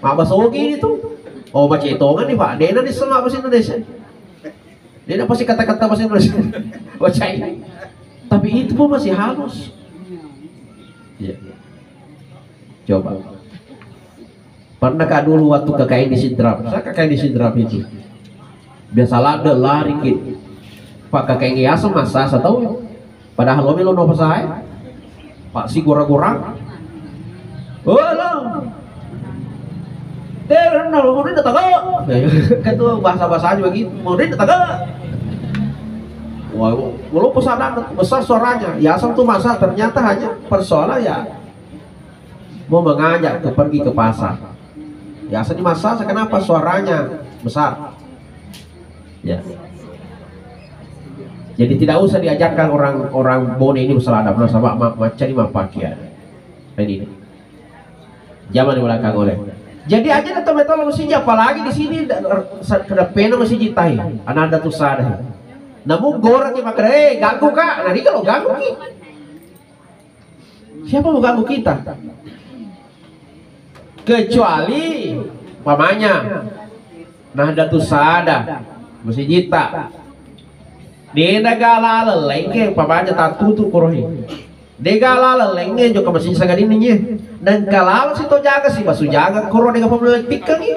Mak basogi itu. Oh Maca itu kan nih, Pak. Dede di sama bahasa Indonesia. Dede pasti kata-kata bahasa Indonesia. Maca ini. Tapi itu pun masih halus. Ya. Coba. Pernahkah dulu waktu KKN di Sidrap? Saya KKN di Sidrap itu. Biasa lari kit. Pak KKN biasa masa saya tahu. Padahal lo no saya. Pak si gurang-gurang. Oh lo. Terus lo udah datang. Kan tuh bahasa-bahasa aja begitu. Udah datang. Wah, walaupun sadar besar suaranya, ya asal tuh masa ternyata hanya persoalan ya mau mengajak pergi ke pasar. Ya asal di masa kenapa suaranya besar? Ya. Jadi tidak usah diajarkan orang Bone ini masalah adab, sama macam pakaian. Ini. Zaman di belakang oleh. Jadi aja teman-teman mesti apalagi di sini kena pena mesti jitai. Ananda tuh sadar. Namun goreng maka ganggu kak. Nah ini kalau ganggu kita. Siapa mau ganggu kita? Kecuali mamanya. Nah datu sada mesti jita. Di negara lelengke pamanya tatu tuh kurohi. Degala lelengnya juga masih sangat ininya dan kalau si to jaga si basu jaga kuro dengan pembelitik ini.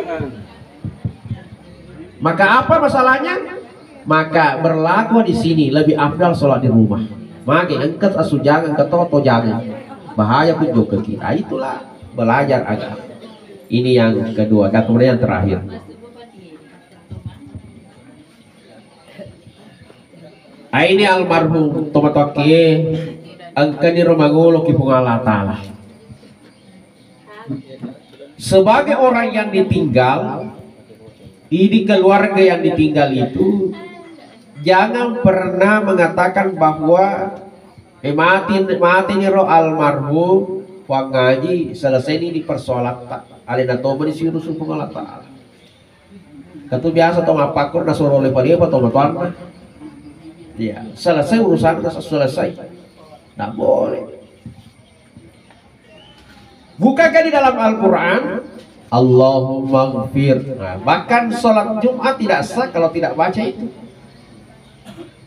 Maka apa masalahnya? Maka berlaku di sini lebih afdal sholat di rumah. Maka engket asu jaga engket to jaga bahaya pun juga kita. Itulah belajar agama. Ini yang kedua dan kemudian yang terakhir. Ini almarhum tomatoki angkani romangulo ki Allah Ta'ala. Sebagai orang yang ditinggal, ini keluarga yang ditinggal itu jangan pernah mengatakan bahwa mati ni roh almarhum wang ngaji selesai ini dipersolat tak alina toba disuruh sumpung Allah Ta'ala. Katu biasa tong apakur nasoro oleh pada apa tong tuan. Ya, selesai urusan selesai. Tidak boleh. Bukankah di dalam Al-Quran Allahumma gfir. Nah, bahkan sholat Jumat tidak sah kalau tidak baca itu.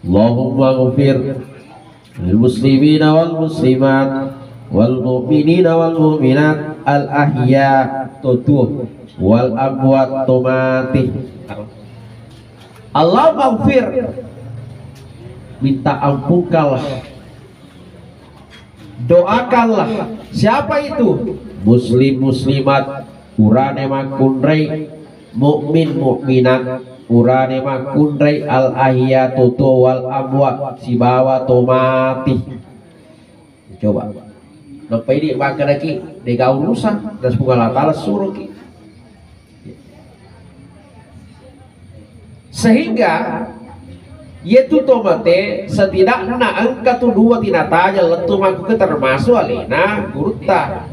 Allahumma gfir lil muslimina wal muslimat wal mu'minina wal mu'minat al ahya tutuh wal amwat tomati. Allahumma gfir, minta ampunkanlah, doakanlah. Siapa itu? Muslim muslimat urane makunrei, mukmin mukminat urane makunrei, al ahiyatu wal amwat si bawa tomati. Coba sampai di makan lagi dega urusan dan semoga Allah Ta'ala suruh ki. Sehingga yaitu tomate setidaknya angka tu dua tidak tanya letu aku ke termasuk alina gurta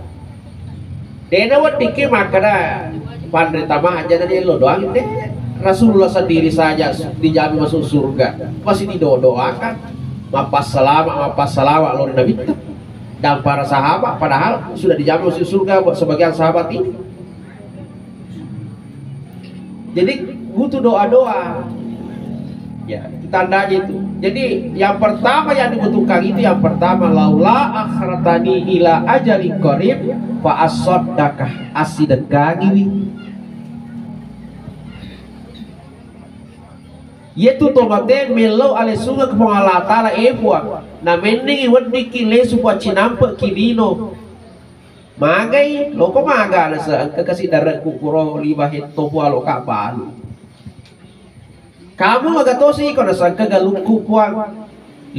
dena wat dikir makada pandai tamah aja dari lo doang deh. Rasulullah sendiri saja dijamin masuk surga masih didoakan mapas salawat lo nabi dan para sahabat padahal sudah dijamin masuk surga buat sebagian sahabat ini. Jadi butuh doa-doa. Ya, tandanya itu. Jadi yang pertama yang dibutuhkan itu yang pertama laula akhratani ila ajalin qarib fa asaddaqah asidaqangi. Yaitu tomaten melo ale sunga kepong Allah Ta'ala epuang na mending iwadi kile supaya cinampe kilino magai loko maga na sa kasih darat kukuro lima hekto pualo kapalu. Kamu magatosi ko na sangka galungku puang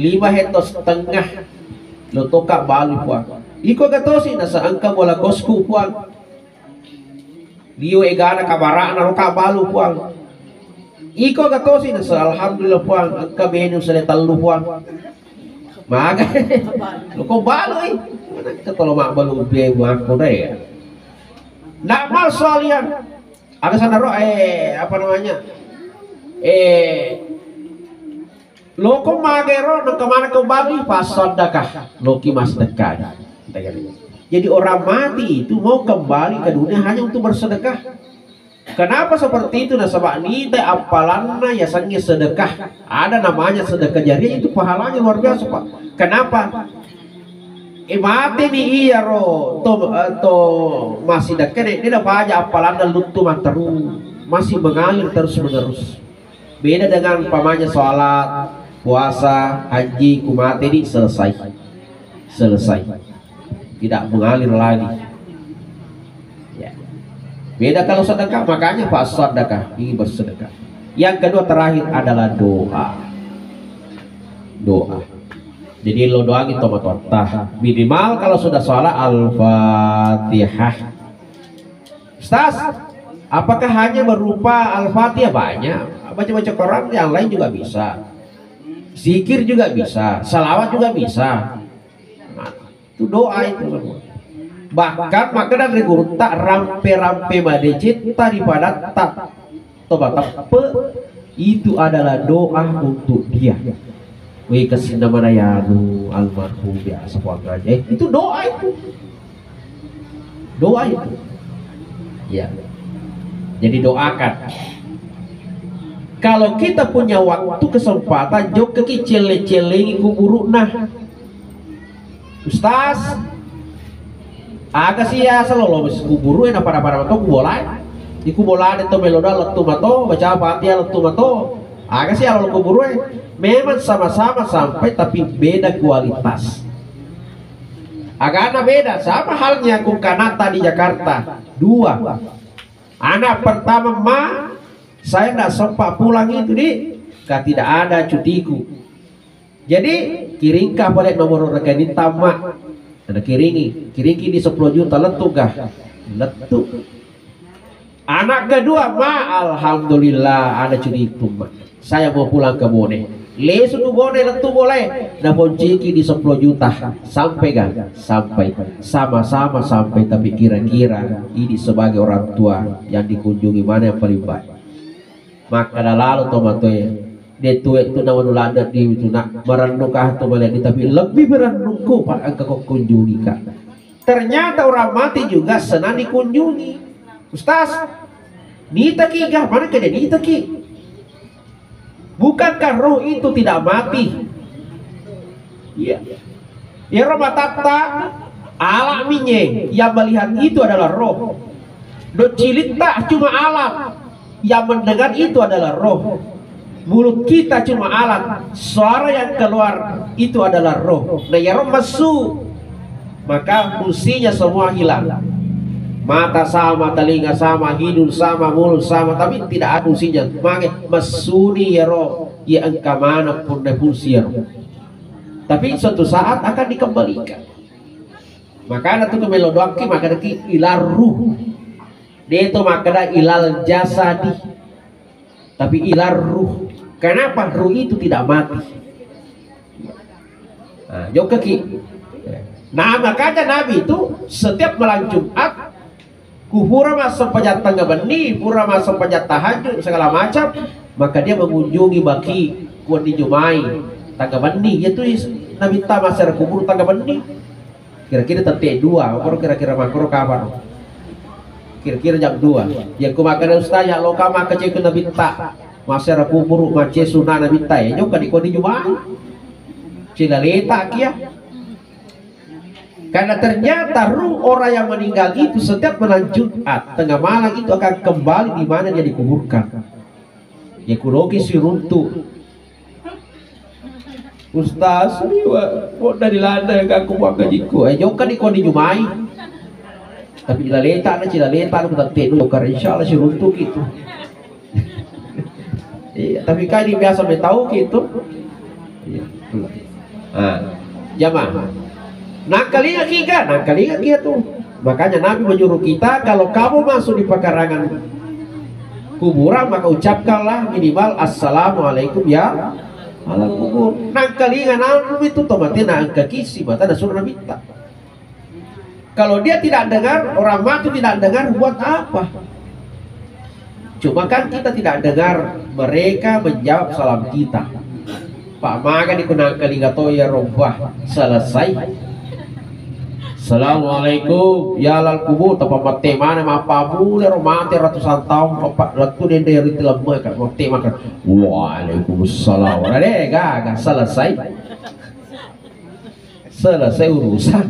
5 hektar setengah lo toka balu puang. Iko gatosi na sa angka wala kosku puang. Liyo egana kabara na roka balu puang. Iko gatosi na sa alhamdulillah puang angka benu sa talu puang. Maga lo ko balu Kita kalau mak balu biaya aku deh ya. Nak mal soalnya ada sana roh apa namanya loko magero nak kemana kembali pas sedekah loki mas sedekah. Jadi orang mati itu mau kembali ke dunia hanya untuk bersedekah. Kenapa seperti itu? Nasabah ini teh apalanna ya sangi sedekah. Ada namanya sedekah jariah itu pahalanya luar biasa Pak. Kenapa? Mati nih iya ro to masih dekat dia dapat aja apalanna lutu terus masih mengalir terus menerus. Beda dengan pamannya sholat, puasa, haji, kumate ini selesai, tidak mengalir lagi. Ya. Beda kalau sedekah, makanya pas sedekah ini bersedekah. Yang kedua terakhir adalah doa. Jadi lo doa gitu tah minimal kalau sudah sholat Al-Fatihah. Ustaz, apakah hanya berupa Al-Fatihah? Banyak. Baca-baca Quran yang lain juga bisa, zikir juga bisa, salawat juga bisa. Nah, itu doa itu semua. Bahkan maka dari guru tak rampe-rampe madecit daripada tak tobat tape itu adalah doa untuk dia. Wih kesina mana ya almarhum biasa aja itu doa itu. Doa itu. Ya. Jadi doakan. Kalau kita punya waktu kesempatan jok ke cele-celengi kuburu nah. Ustaz aga sih ya selalu kuburu enak pada mato kubolai. Di kubolai itu meloda letu mato baca Fatihah letu mato. Aga sih kalau kuburu memang sama-sama sampai tapi beda kualitas. Agaknya beda, sama halnya Kukanata di Jakarta. Dua. Anak pertama saya tidak sempat pulang itu tidak ada cutiku. Jadi kiringkah boleh nomor rekening tamak. Ada kiringi di 10 juta letu kah? Letu. Anak kedua alhamdulillah ada cutiku saya mau pulang ke Bone. Lesu tu Bone letu boleh. Nah ponciki di 10 juta sampai gak? Sampai. Sama-sama sampai tapi kira-kira ini sebagai orang tua yang dikunjungi mana yang paling baik. Maka dah lalu tomatoy dia tua itu nama nulada di itu nak merenungkah tu balik tapi lebih merenungku pak angka kau kunjungi kak. Ternyata orang mati juga senang dikunjungi. Ustaz, nita ki gah mana kena nita ki? Bukankah roh itu tidak mati? Iya. Ya roh matata alat minye yang melihat itu adalah roh. Do cilita cuma alat, yang mendengar itu adalah roh. Mulut kita cuma alat, suara yang keluar itu adalah roh. Nah ya roh masuk, maka fungsinya semua hilang. Mata sama, telinga sama, hidung sama, mulut sama, tapi tidak ada fungsinya. Maka masuni ya roh, ya engkau mana pun fungsi ya roh. Tapi suatu saat akan dikembalikan. Maka ada tuh melodoaki, maka ada ilar ruh. Dia itu maka ada ilal jasadi, tapi ilar ruh. Kenapa ruh itu tidak mati? Nah, jauh kaki. Nah makanya Nabi itu setiap malam Jumat kuhura masuk pejat tangga benih, pura masuk pejat tahajud segala macam, maka dia mengunjungi baki kuat di Jumai tangga benih. Itu Nabi tamas secara kubur tangga benih. Kira-kira tetek 2, kira-kira makro kapan? Kira-kira jam 2. Yang kumakan ustaz ya lo kama kecil ke Nabi tak masyarakat kubur mace sunah Nabi tak ya juga di Jumai. Cila letak ya. Karena ternyata ruh orang yang meninggal itu setiap malam Jumat tengah malam itu akan kembali di mana dia dikuburkan. Ekologi si runtuh. Ustaz, mau dari landa yang aku buang gajiku. Jauh kan di Jumai. Tapi cila letak aku tak tahu karena insya Allah si runtuh gitu. Iya, tapi kan ini biasa tahu gitu. Iya. Jamaah. Nakalinya kita tuh. Makanya Nabi menyuruh kita kalau kamu masuk di pekarangan kuburan maka ucapkanlah minimal assalamualaikum ya ala kubur. Nakalinya Nabi itu tomatin angka kisi mata ada suruh Nabi tak. Kalau dia tidak dengar, orang mati tidak dengar, buat apa? Cuma kan kita tidak dengar mereka menjawab salam kita. Pak Maga dikenal kali gato ya rombah selesai. Assalamualaikum ya lal kubur tapa mati mana mapamu le romante ratusan tahun opak letu den dari lemah kan mati makan. Waalaikumsalam. Ada gak selesai urusan.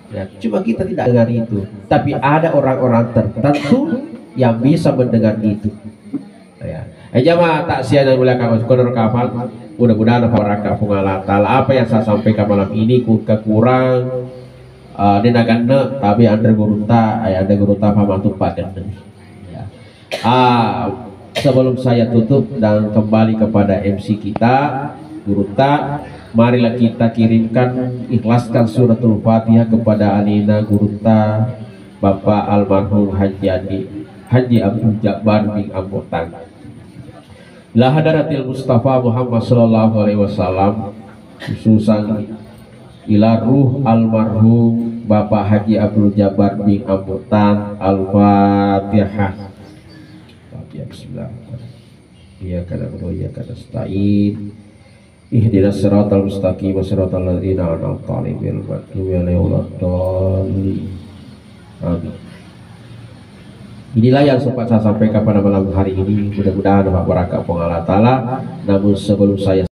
Ya, cuma kita tidak dengar itu. Tapi ada orang-orang tertentu yang bisa mendengar itu. Ya. Jamaah tak sia dan mulia kamu sekolah kapal. Mudah-mudahan para pengalat apa yang saya sampaikan malam ini kurang dinagana tapi anda guruta pamatu padan. Ya. Sebelum saya tutup dan kembali kepada MC kita Guruta, marilah kita kirimkan ikhlaskan suratul Fatihah kepada Alina Guruta Bapak almarhum Haji Abdul Jabbar bin Ambotan. La hadaratil Mustafa Muhammad sallallahu alaihi wasallam khususan ila ruh almarhum Bapak Haji Abdul Jabar bin Amutan. Al-Fatihah. Bismillahirrahmanirrahim. Iyyaka na'budu wa iyyaka nasta'in. Ihdinas siratal mustaqim siratal ladzina an'amta 'alaihim ghairil maghdubi 'alaihim waladdallin. Amin. Inilah yang sempat saya sampaikan pada malam hari ini. Mudah-mudahan Bapak Baraka Allah Ta'ala. Namun sebelum saya